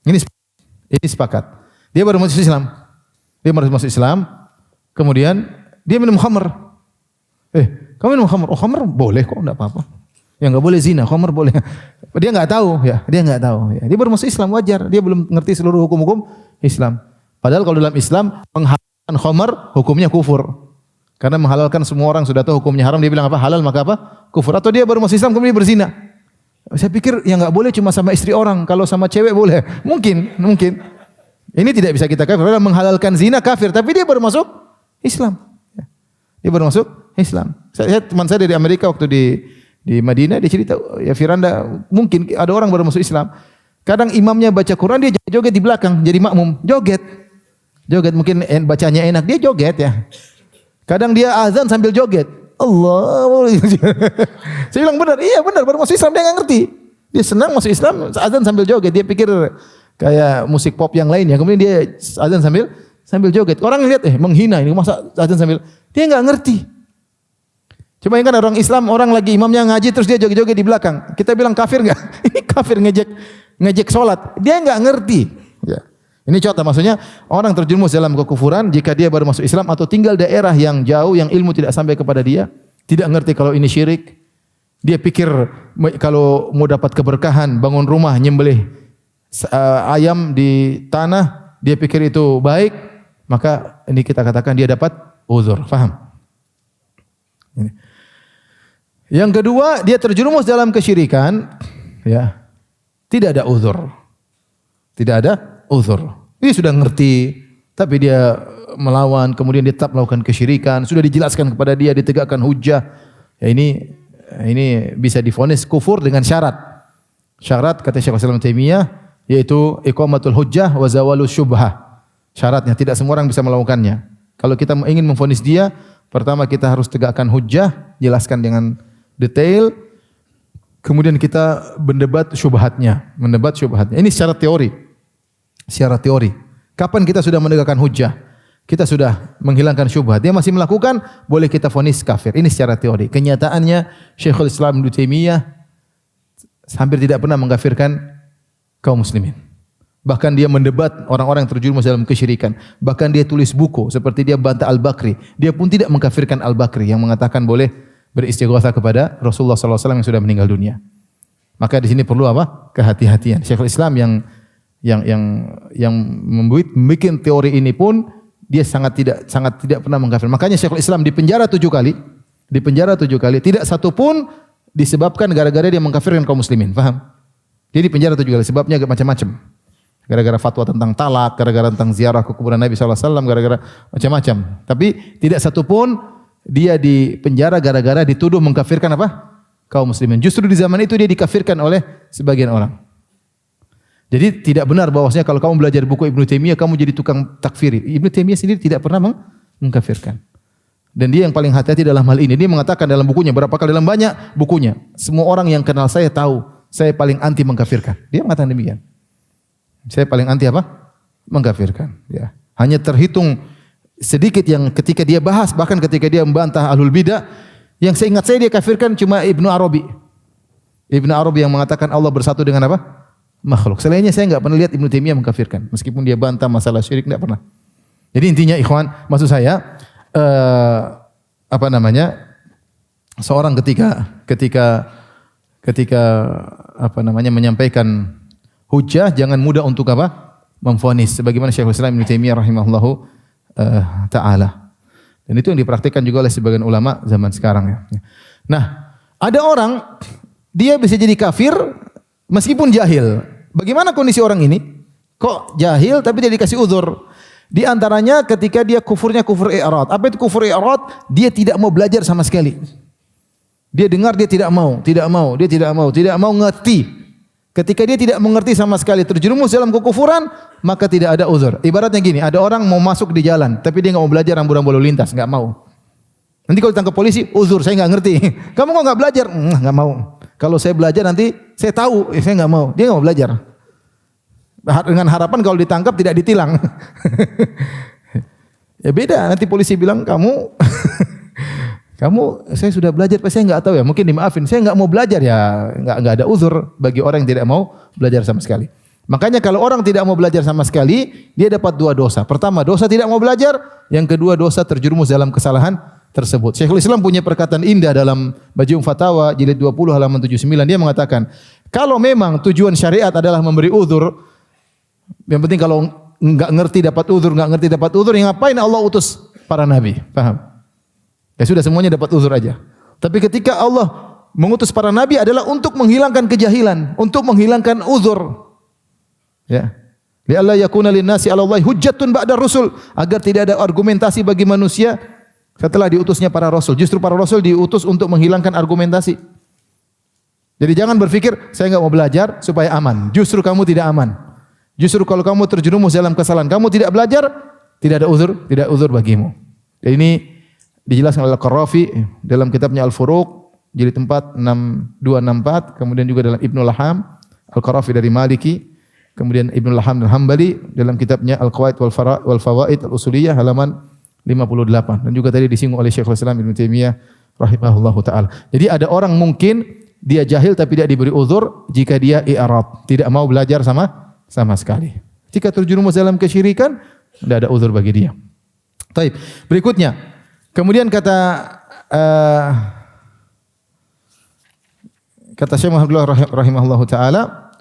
Ini sepakat. Dia baru masuk Islam. Kemudian dia minum khamr. Kamu minum khamr? Oh, khamr boleh kok, enggak apa-apa. Ya enggak boleh zina, khamr boleh. Dia enggak tahu ya, dia baru masuk Islam, wajar. Dia belum mengerti seluruh hukum-hukum Islam. Padahal kalau dalam Islam menghalalkan khamr hukumnya kufur. Karena menghalalkan semua orang sudah tahu hukumnya haram, dia bilang apa? Halal, maka apa? Kufur. Atau dia baru masuk Islam kemudian berzina. Saya pikir yang enggak boleh cuma sama istri orang, kalau sama cewek boleh. Mungkin. Ini tidak bisa kita kafir. Karena menghalalkan zina kafir, tapi dia baru masuk Islam. Dia baru masuk Islam. Teman saya dari Amerika waktu di Madinah, dia cerita, ya Firanda, mungkin ada orang baru masuk Islam. Kadang imamnya baca Quran, dia joget di belakang, jadi makmum, joget mungkin bacanya enak, dia joget ya. Kadang dia azan sambil joget. Allah. Saya bilang benar, iya benar, baru masuk Islam dia nggak ngerti. Dia senang masuk Islam, azan sambil joget, dia pikir kayak musik pop yang lainnya. Kemudian dia azan sambil joget. Orang lihat menghina ini, masa azan sambil, dia nggak ngerti. Coba yang kan orang Islam, orang lagi imamnya ngaji terus dia joget-joget di belakang. Kita bilang kafir nggak? Ini kafir ngejek sholat. Dia nggak ngerti. Ya. Ini contoh, maksudnya orang terjerumus dalam kekufuran jika dia baru masuk Islam atau tinggal daerah yang jauh yang ilmu tidak sampai kepada dia, tidak ngerti kalau ini syirik. Dia pikir kalau mau dapat keberkahan bangun rumah nyembelih ayam di tanah, dia pikir itu baik, maka ini kita katakan dia dapat uzur. Faham? Ini. Yang kedua, dia terjerumus dalam kesyirikan, ya. Tidak ada uzur. Dia sudah ngerti, tapi dia melawan, kemudian dia tetap melakukan kesyirikan, sudah dijelaskan kepada dia, ditegakkan hujjah. Ya ini bisa divonis kufur dengan syarat. Syarat kata Syekh Islam Taimiyah yaitu iqamatul hujjah wa zawalus syubhah. Syaratnya tidak semua orang bisa melakukannya. Kalau kita ingin memvonis dia, pertama kita harus tegakkan hujjah, jelaskan dengan detail, kemudian kita mendebat syubhatnya. Ini secara teori. Kapan kita sudah menegakkan hujjah? Kita sudah menghilangkan syubhat. Dia masih melakukan, boleh kita vonis kafir. Ini secara teori. Kenyataannya Syekhul Islam Ibnu Taimiyah hampir tidak pernah mengkafirkan kaum muslimin. Bahkan dia mendebat orang-orang yang terjerumus dalam kesyirikan. Bahkan dia tulis buku seperti dia bantah Al-Bakri. Dia pun tidak mengkafirkan Al-Bakri yang mengatakan boleh beristighatsah kepada Rasulullah SAW yang sudah meninggal dunia. Maka di sini perlu apa? Kehati-hatian. Syekhul Islam yang membuat teori ini pun dia sangat tidak pernah mengkafirkan. Makanya Syekhul Islam dipenjara 7 kali. Tidak satu pun disebabkan gara-gara dia mengkafirkan kaum muslimin. Faham? Dia dipenjara 7 kali. Sebabnya macam-macam. Gara-gara fatwa tentang talak, gara-gara tentang ziarah ke kuburan Nabi SAW, gara-gara macam-macam. Tapi tidak satu pun dia dipenjara gara-gara dituduh mengkafirkan apa? Kaum muslimin. Justru di zaman itu dia dikafirkan oleh sebagian orang. Jadi tidak benar bahwasanya kalau kamu belajar buku Ibnu Taimiyah kamu jadi tukang takfiri. Ibnu Taimiyah sendiri tidak pernah mengkafirkan. Dan dia yang paling hati-hati dalam hal ini. Dia mengatakan dalam bukunya, berapa kali dalam banyak bukunya, semua orang yang kenal saya tahu saya paling anti mengkafirkan. Dia mengatakan demikian. Saya paling anti apa? Mengkafirkan. Ya. Hanya terhitung sedikit yang ketika dia bahas, bahkan ketika dia membantah ahlul bidah, yang seingat saya dia kafirkan cuma Ibnu Arabi. Ibnu Arabi yang mengatakan Allah bersatu dengan apa? Makhluk. Selainnya saya enggak pernah lihat Ibnu Taimiyah mengkafirkan. Meskipun dia bantah masalah syirik, enggak pernah. Jadi intinya ikhwan, maksud saya seorang ketika menyampaikan hujjah jangan mudah untuk memvonis sebagaimana Syekhul Islam Ibnu Taimiyah rahimahullahu taala. Dan itu yang dipraktikkan juga oleh sebagian ulama zaman sekarang ya. Nah, ada orang dia bisa jadi kafir meskipun jahil. Bagaimana kondisi orang ini? Kok jahil tapi dia dikasih uzur? Di antaranya ketika dia kufurnya kufur i'rad. Apa itu kufur i'rad? Dia tidak mau belajar sama sekali. Dia dengar dia tidak mau ngerti. Ketika dia tidak mengerti sama sekali, terjerumus dalam kekufuran, maka tidak ada uzur. Ibaratnya gini, ada orang mau masuk di jalan, tapi dia enggak mau belajar rambu-rambu lalu lintas, enggak mau. Nanti kalau ditangkap polisi, uzur, saya enggak ngerti. Kamu kok enggak belajar? Enggak mau. Kalau saya belajar nanti saya tahu, saya enggak mau. Dia enggak mau belajar. Dengan harapan kalau ditangkap tidak ditilang. Ya beda, nanti polisi bilang kamu saya sudah belajar, tapi saya enggak tahu ya, mungkin dimaafin. Saya enggak mau belajar ya, enggak ada uzur bagi orang yang tidak mau belajar sama sekali. Makanya kalau orang tidak mau belajar sama sekali, dia dapat dua dosa. Pertama, dosa tidak mau belajar, yang kedua dosa terjerumus dalam kesalahan tersebut. Syekhul Islam punya perkataan indah dalam Majmu' Fatawa jilid 20 halaman 79. Dia mengatakan, kalau memang tujuan syariat adalah memberi uzur, yang penting kalau enggak ngerti dapat uzur, yang ngapain Allah utus para nabi? Paham? Ya sudah semuanya dapat uzur aja. Tapi ketika Allah mengutus para nabi adalah untuk menghilangkan kejahilan, untuk menghilangkan uzur. Ya. Li'alla yakuna lin-nasi 'ala Allahi hujjatun ba'da rusul, agar tidak ada argumentasi bagi manusia setelah diutusnya para rasul. Justru para rasul diutus untuk menghilangkan argumentasi. Jadi jangan berpikir saya enggak mau belajar supaya aman. Justru kamu tidak aman. Justru kalau kamu terjerumus dalam kesalahan, kamu tidak belajar, tidak ada uzur bagimu. Jadi ini dijelaskan oleh Al-Qarafi dalam kitabnya Al-Furuq jilid 4 6264, kemudian juga dalam Ibnu Laham, Al-Qarafi dari Maliki, kemudian Ibnu Laham dan Hambali dalam kitabnya Al-Qawaid wal Fawaid Al-Usuliyah halaman 58, dan juga tadi disinggung oleh Syekhul Islam Ibnu Taimiyah rahimahullahu taala. Jadi ada orang mungkin dia jahil tapi tidak diberi uzur jika dia i'rad, tidak mau belajar sama sekali. Jika terjerumus dalam kesyirikan, tidak ada uzur bagi dia. Baik, berikutnya. Kemudian kata Syekh Muhammad rahimahullahu taala,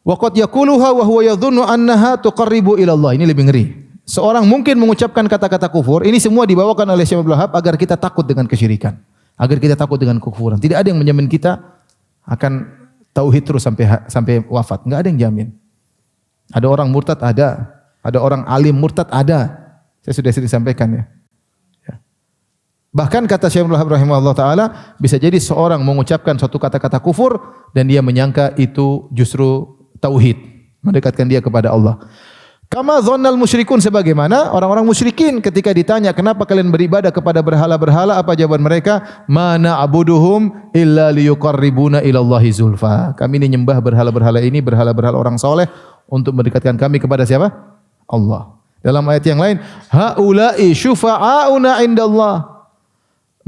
wa qad yaquluha wa huwa yadhunnu annaha tuqarribu ila Allah. Ini lebih ngeri. Seorang mungkin mengucapkan kata-kata kufur, ini semua dibawakan oleh Syekh Abdul Wahab agar kita takut dengan kesyirikan, agar kita takut dengan kekufuran. Tidak ada yang menjamin kita akan tauhid terus sampai wafat, enggak ada yang jamin. Ada orang murtad ada orang alim murtad ada. Saya sudah sering sampaikan ya. Bahkan kata Syekh Abdul Wahab rahimahullah taala, bisa jadi seorang mengucapkan suatu kata-kata kufur dan dia menyangka itu justru tauhid, mendekatkan dia kepada Allah. Kama dhannal musyrikun, sebagaimana orang-orang musyrikin ketika ditanya kenapa kalian beribadah kepada berhala-berhala, apa jawaban mereka? Mana abuduhum illa liyuqarribuna ilallahi zulfa. Kami ini nyembah berhala-berhala ini, berhala-berhala orang soleh untuk mendekatkan kami kepada siapa? Allah. Dalam ayat yang lain, haula'i syufa'auna indallah.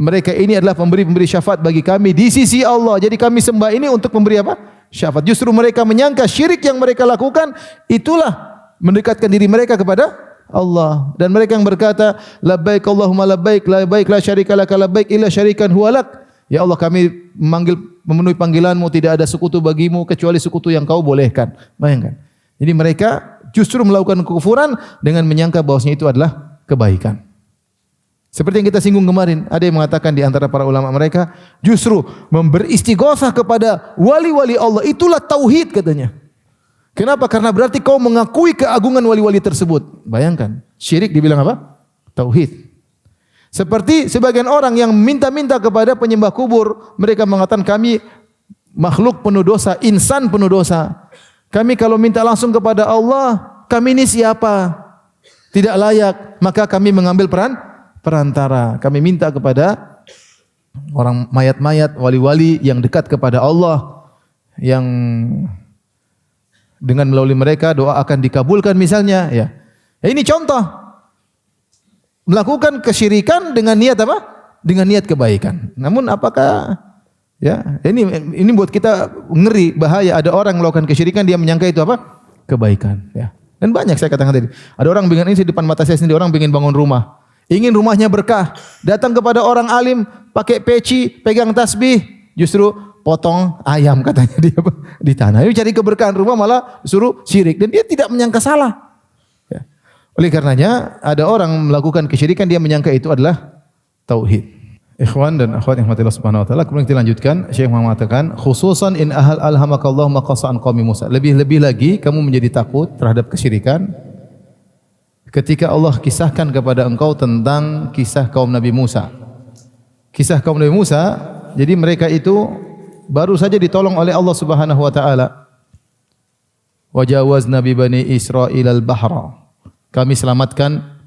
Mereka ini adalah pemberi syafaat bagi kami di sisi Allah. Jadi kami sembah ini untuk memberi apa? Syafaat. Justru mereka menyangka syirik yang mereka lakukan itulah mendekatkan diri mereka kepada Allah. Dan mereka yang berkata, labbaik Allahumma labbaik, labbaik la syarika laka labbaik illa syarikan huwalak. Ya Allah, kami memenuhi panggilanmu, tidak ada sekutu bagimu kecuali sekutu yang kau bolehkan. Bayangkan. Jadi mereka justru melakukan kekufuran dengan menyangka bahwasanya itu adalah kebaikan. Seperti yang kita singgung kemarin, ada yang mengatakan di antara para ulama mereka, justru memberi istighosah kepada wali-wali Allah, itulah tauhid katanya. Kenapa? Karena berarti kau mengakui keagungan wali-wali tersebut. Bayangkan, syirik dibilang apa? Tauhid. Seperti sebagian orang yang minta-minta kepada penyembah kubur, mereka mengatakan kami makhluk penuh dosa, insan penuh dosa. Kami kalau minta langsung kepada Allah, kami ini siapa? Tidak layak, maka kami mengambil peran perantara. Kami minta kepada orang mayat-mayat, wali-wali yang dekat kepada Allah, yang dengan melalui mereka doa akan dikabulkan misalnya. Ya, ini contoh melakukan kesyirikan dengan niat apa? Dengan niat kebaikan. Namun apakah ya ini buat kita ngeri, bahaya. Ada orang melakukan kesyirikan dia menyangka itu apa? Kebaikan. Ya. Dan banyak saya katakan tadi. Ada orang ingin ini di depan mata saya sendiri, orang ingin bangun rumah. Ingin rumahnya berkah. Datang kepada orang alim, pakai peci, pegang tasbih, justru potong ayam katanya dia di tanah. Ini cari keberkahan rumah malah suruh syirik. Dan dia tidak menyangka salah. Ya. Oleh karenanya ada orang melakukan kesyirikan dia menyangka itu adalah tauhid. Ikhwan dan akhwat yang mati Allah Subhanahu wa taala, kemudian kita lanjutkan. Syekh mengatakan, khususan in alhamakallahu maqasa'an qaumi Musa. Lebih-lebih lagi kamu menjadi takut terhadap kesyirikan ketika Allah kisahkan kepada engkau tentang kisah kaum Nabi Musa. Kisah kaum Nabi Musa, jadi mereka itu baru saja ditolong oleh Allah Subhanahu wa taala. Wajawazna bi bani Israil al-bahra. Kami selamatkan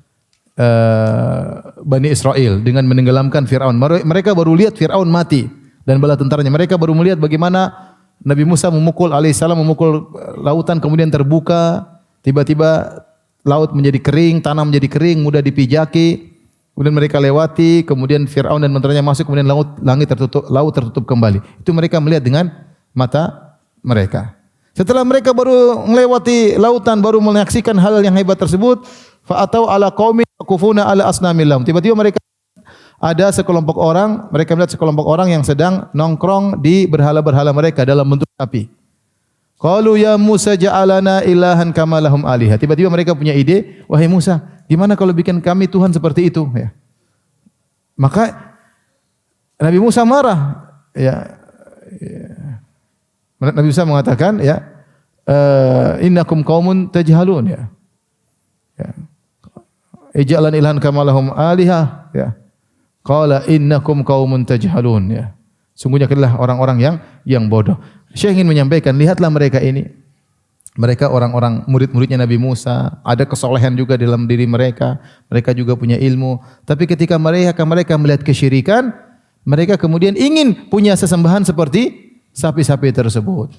Bani Israel dengan menenggelamkan Fir'aun. Mereka baru lihat Fir'aun mati dan bala tentaranya. Mereka baru melihat bagaimana Nabi Musa alaihissalam memukul lautan kemudian terbuka. Tiba-tiba laut menjadi kering, tanah menjadi kering, mudah dipijaki. Kemudian mereka lewati, kemudian Fir'aun dan tentaranya masuk, kemudian laut tertutup kembali. Itu mereka melihat dengan mata mereka. Setelah mereka baru melewati lautan, baru menyaksikan hal yang hebat tersebut, fa'atau ala qaumin yaqufuna ala asnamil lahum. Tiba-tiba mereka ada sekelompok orang, mereka melihat sekelompok orang yang sedang nongkrong di berhala-berhala mereka dalam bentuk api. Qalu ya Musa ja'alana ilahan kama lahum alihah. Tiba-tiba mereka punya ide, wahai Musa, gimana kalau bikin kami Tuhan seperti itu? Ya. Maka Nabi Musa marah. Ya. Nabi Musa mengatakan, ya, innakum qaumun tajhalun, ya. Ya. Ij'alan ilahan kama lahum alihah, ya. Qala innakum qaumun tajhalun, ya. Sungguhnya kalian orang-orang yang bodoh. Syekh ingin menyampaikan, lihatlah mereka ini. Mereka orang-orang murid-muridnya Nabi Musa, ada kesolehan juga dalam diri mereka. Mereka juga punya ilmu, tapi ketika mereka melihat kesyirikan, mereka kemudian ingin punya sesembahan seperti sapi-sapi tersebut.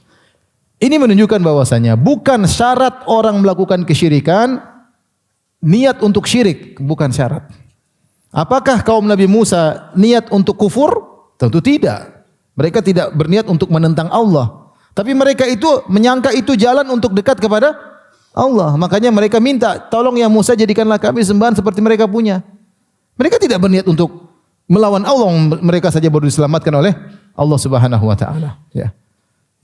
Ini menunjukkan bahwasanya bukan syarat orang melakukan kesyirikan niat untuk syirik, bukan syarat. Apakah kaum Nabi Musa niat untuk kufur? Tentu tidak. Mereka tidak berniat untuk menentang Allah. Tapi mereka itu menyangka itu jalan untuk dekat kepada Allah. Makanya mereka minta, tolong ya Musa jadikanlah kami sembahan seperti mereka punya. Mereka tidak berniat untuk melawan Allah. Mereka saja baru diselamatkan oleh Allah Subhanahu wa taala, ya.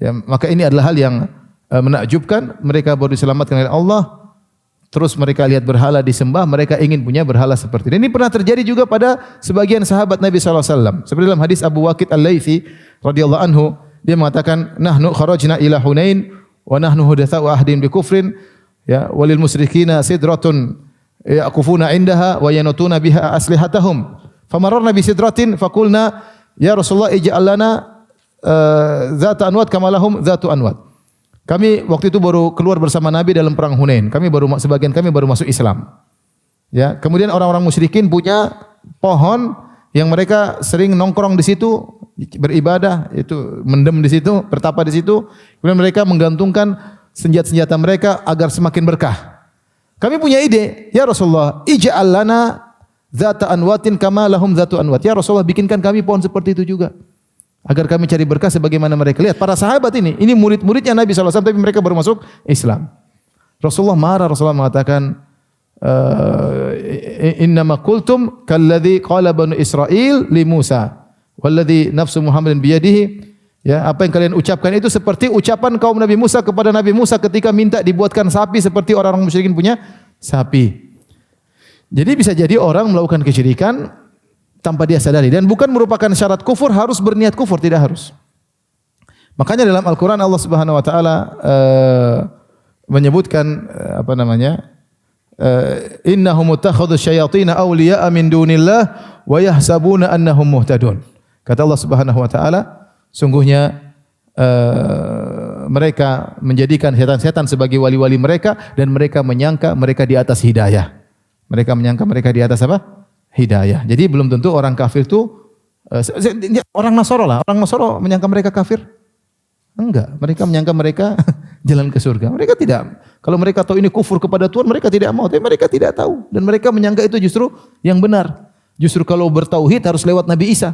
Ya, maka ini adalah hal yang menakjubkan. Mereka baru diselamatkan oleh Allah, terus mereka lihat berhala disembah, mereka ingin punya berhala seperti ini. Ini pernah terjadi juga pada sebagian sahabat Nabi sallallahu alaihi wasallam. Seperti dalam hadis Abu Waqid Al-Laitsi radhiyallahu anhu, dia mengatakan, "Nahnu kharajna ila Hunain wa nahnu hudatsa'u ahdin bi kufrin, ya, walil musyrikina sidratun yaqufuna indaha wa yanutuna biha aslihatahum. Famararna bi sidratin faqulna ya Rasulullah ij'al lana zata anwat kama lahum zatu anwat." Kami waktu itu baru keluar bersama Nabi dalam perang Hunain. Sebagian kami baru masuk Islam. Ya, kemudian orang-orang musyrikin punya pohon yang mereka sering nongkrong di situ, beribadah, itu mendem di situ, bertapa di situ. Kemudian mereka menggantungkan senjata-senjata mereka agar semakin berkah. Kami punya ide, ya Rasulullah, ij'al lana zata anwatin kama lahum zatu anwat. Ya Rasulullah, bikinkan kami pohon seperti itu juga, agar kami cari berkah sebagaimana mereka. Lihat para sahabat ini murid-muridnya Nabi SAW, tapi mereka baru masuk Islam. Rasulullah marah, Rasulullah mengatakan, innama qultum kalladzi qala banu Israil li Musa walladzi nafsu Muhammadin biyadihi. Ya, apa yang kalian ucapkan itu seperti ucapan kaum Nabi Musa kepada Nabi Musa ketika minta dibuatkan sapi seperti orang-orang musyrikin punya sapi. Jadi bisa jadi orang melakukan kesyirikan tanpa dia sadari, dan bukan merupakan syarat kufur harus berniat kufur, tidak harus. Makanya dalam Al-Qur'an Allah Subhanahu wa taala menyebutkan innahum muttakhadhu syayatin awliya'a min dunillah wa yahsabuna annahum muhtadun. Kata Allah Subhanahu wa taala, sungguhnya mereka menjadikan setan-setan sebagai wali-wali mereka dan mereka menyangka mereka di atas hidayah. Mereka menyangka mereka di atas apa? hidayah. Jadi belum tentu orang kafir itu orang Nasoro lah. Orang Nasoro menyangka mereka kafir? Enggak. Mereka menyangka mereka jalan ke surga. Mereka tidak. Kalau mereka tahu ini kufur kepada Tuhan, mereka tidak mau. Tapi mereka tidak tahu. Dan mereka menyangka itu justru yang benar. Justru kalau bertauhid harus lewat Nabi Isa.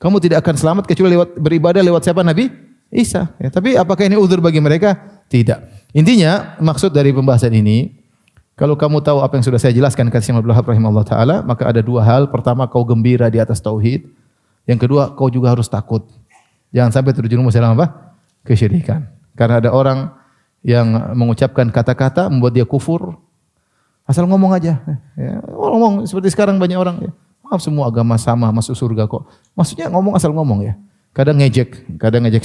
Kamu tidak akan selamat kecuali lewat beribadah lewat siapa? Nabi Isa. Ya, tapi apakah ini uzur bagi mereka? Tidak. Intinya maksud dari pembahasan ini, kalau kamu tahu apa yang sudah saya jelaskan kata Syekh Abdul Wahab rahimahullah taala, maka ada dua hal. Pertama, kau gembira di atas tauhid. Yang kedua, kau juga harus takut. Jangan sampai terjerumus dalam apa? Kesyirikan. Karena ada orang yang mengucapkan kata-kata membuat dia kufur. Asal ngomong aja. Ya, ngomong seperti sekarang banyak orang. Ya. Maaf, semua agama sama masuk surga kok. Maksudnya ngomong asal ngomong ya. Kadang ngejek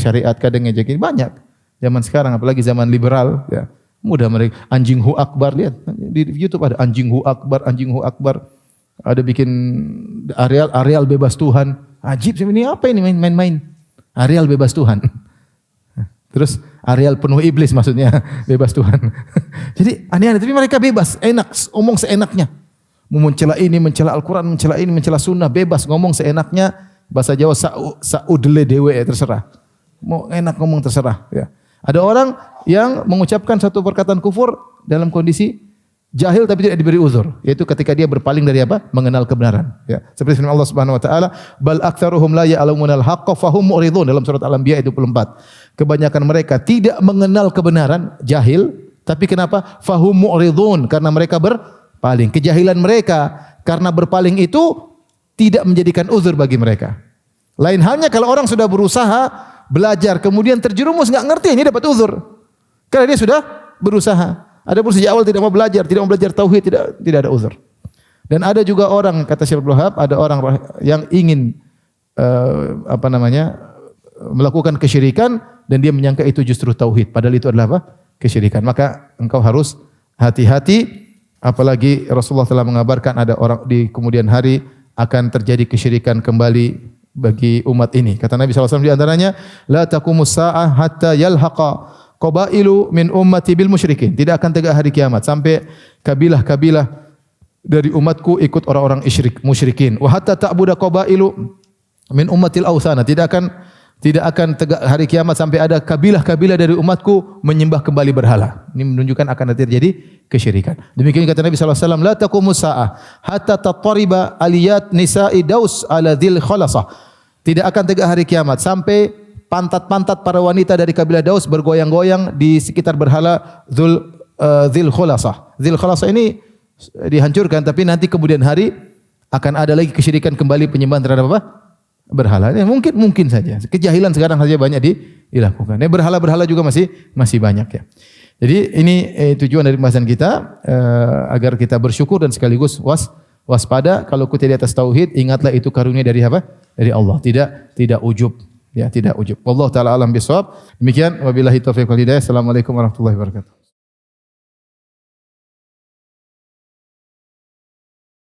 syariat, kadang ngejek ini banyak. Zaman sekarang apalagi zaman liberal ya. Mudah mereka anjing hu akbar, lihat di YouTube ada anjing hu akbar. Ada bikin areal bebas Tuhan. Ajib ini apa ini main-main. Areal bebas Tuhan. Terus areal penuh iblis maksudnya bebas Tuhan. Jadi aneh-aneh tapi mereka bebas, enak ngomong seenaknya. Mau mencela ini, mencela Al-Quran, mencela ini, mencela sunnah, bebas ngomong seenaknya. Bahasa Jawa saudele dewe terserah. Mau enak ngomong terserah. Ya. Ada orang yang mengucapkan satu perkataan kufur dalam kondisi jahil tapi tidak diberi uzur. Yaitu ketika dia berpaling dari apa? Mengenal kebenaran. Ya. Seperti firman Allah Subhanahu Wa Taala, bal aktsaruhum la ya'lamunal haqqa fahum mu'ridun dalam surat Al-Anbiya 24. Kebanyakan mereka tidak mengenal kebenaran, jahil. Tapi kenapa? Fahum mu'ridun karena mereka berpaling. Kejahilan mereka karena berpaling itu tidak menjadikan uzur bagi mereka. Lain halnya kalau orang sudah berusaha belajar kemudian terjerumus enggak ngerti ini dapat uzur. Karena dia sudah berusaha. Adapun sejak awal tidak mau belajar tauhid tidak ada uzur. Dan ada juga orang kata Syekh Abdul Wahab, ada orang yang ingin melakukan kesyirikan dan dia menyangka itu justru tauhid padahal itu adalah apa? Kesyirikan. Maka engkau harus hati-hati. Apalagi Rasulullah telah mengabarkan ada orang di kemudian hari akan terjadi kesyirikan kembali bagi umat ini. Kata Nabi SAW di antaranya, la taqumus sa'ah hatta yalhaqa qabailu min ummati bil musyrikin. Tidak akan tegak hari kiamat sampai kabilah-kabilah dari umatku ikut orang-orang musyrikin. Wa hatta ta'budu qabailu min ummatil awthana. Tidak akan tegak hari kiamat sampai ada kabilah-kabilah dari umatku menyembah kembali berhala. Ini menunjukkan akan terjadi kesyirikan. Demikian kata Nabi SAW, la taqumus sa'ah hatta tattariba aliyat nisa'i daus ala dhil khalasah. Tidak akan tegak hari kiamat sampai pantat-pantat para wanita dari kabilah Daus bergoyang-goyang di sekitar berhala Dzil Khulasah. Dzil Khulasah ini dihancurkan tapi nanti kemudian hari akan ada lagi kesyirikan kembali penyembahan terhadap apa? Berhala. Ini mungkin saja. Kejahilan sekarang saja banyak dilakukan. Berhala-berhala juga masih banyak ya. Jadi ini tujuan dari pembahasan kita agar kita bersyukur dan sekaligus waspada. Kalau kita di atas tauhid, ingatlah itu karunia dari apa? Dari Allah. Tidak ujub. Ya, tidak ujub. Wallahu taala alam bisawab. Demikian wabillahi taufiq wal hidayah. Assalamualaikum warahmatullahi wabarakatuh.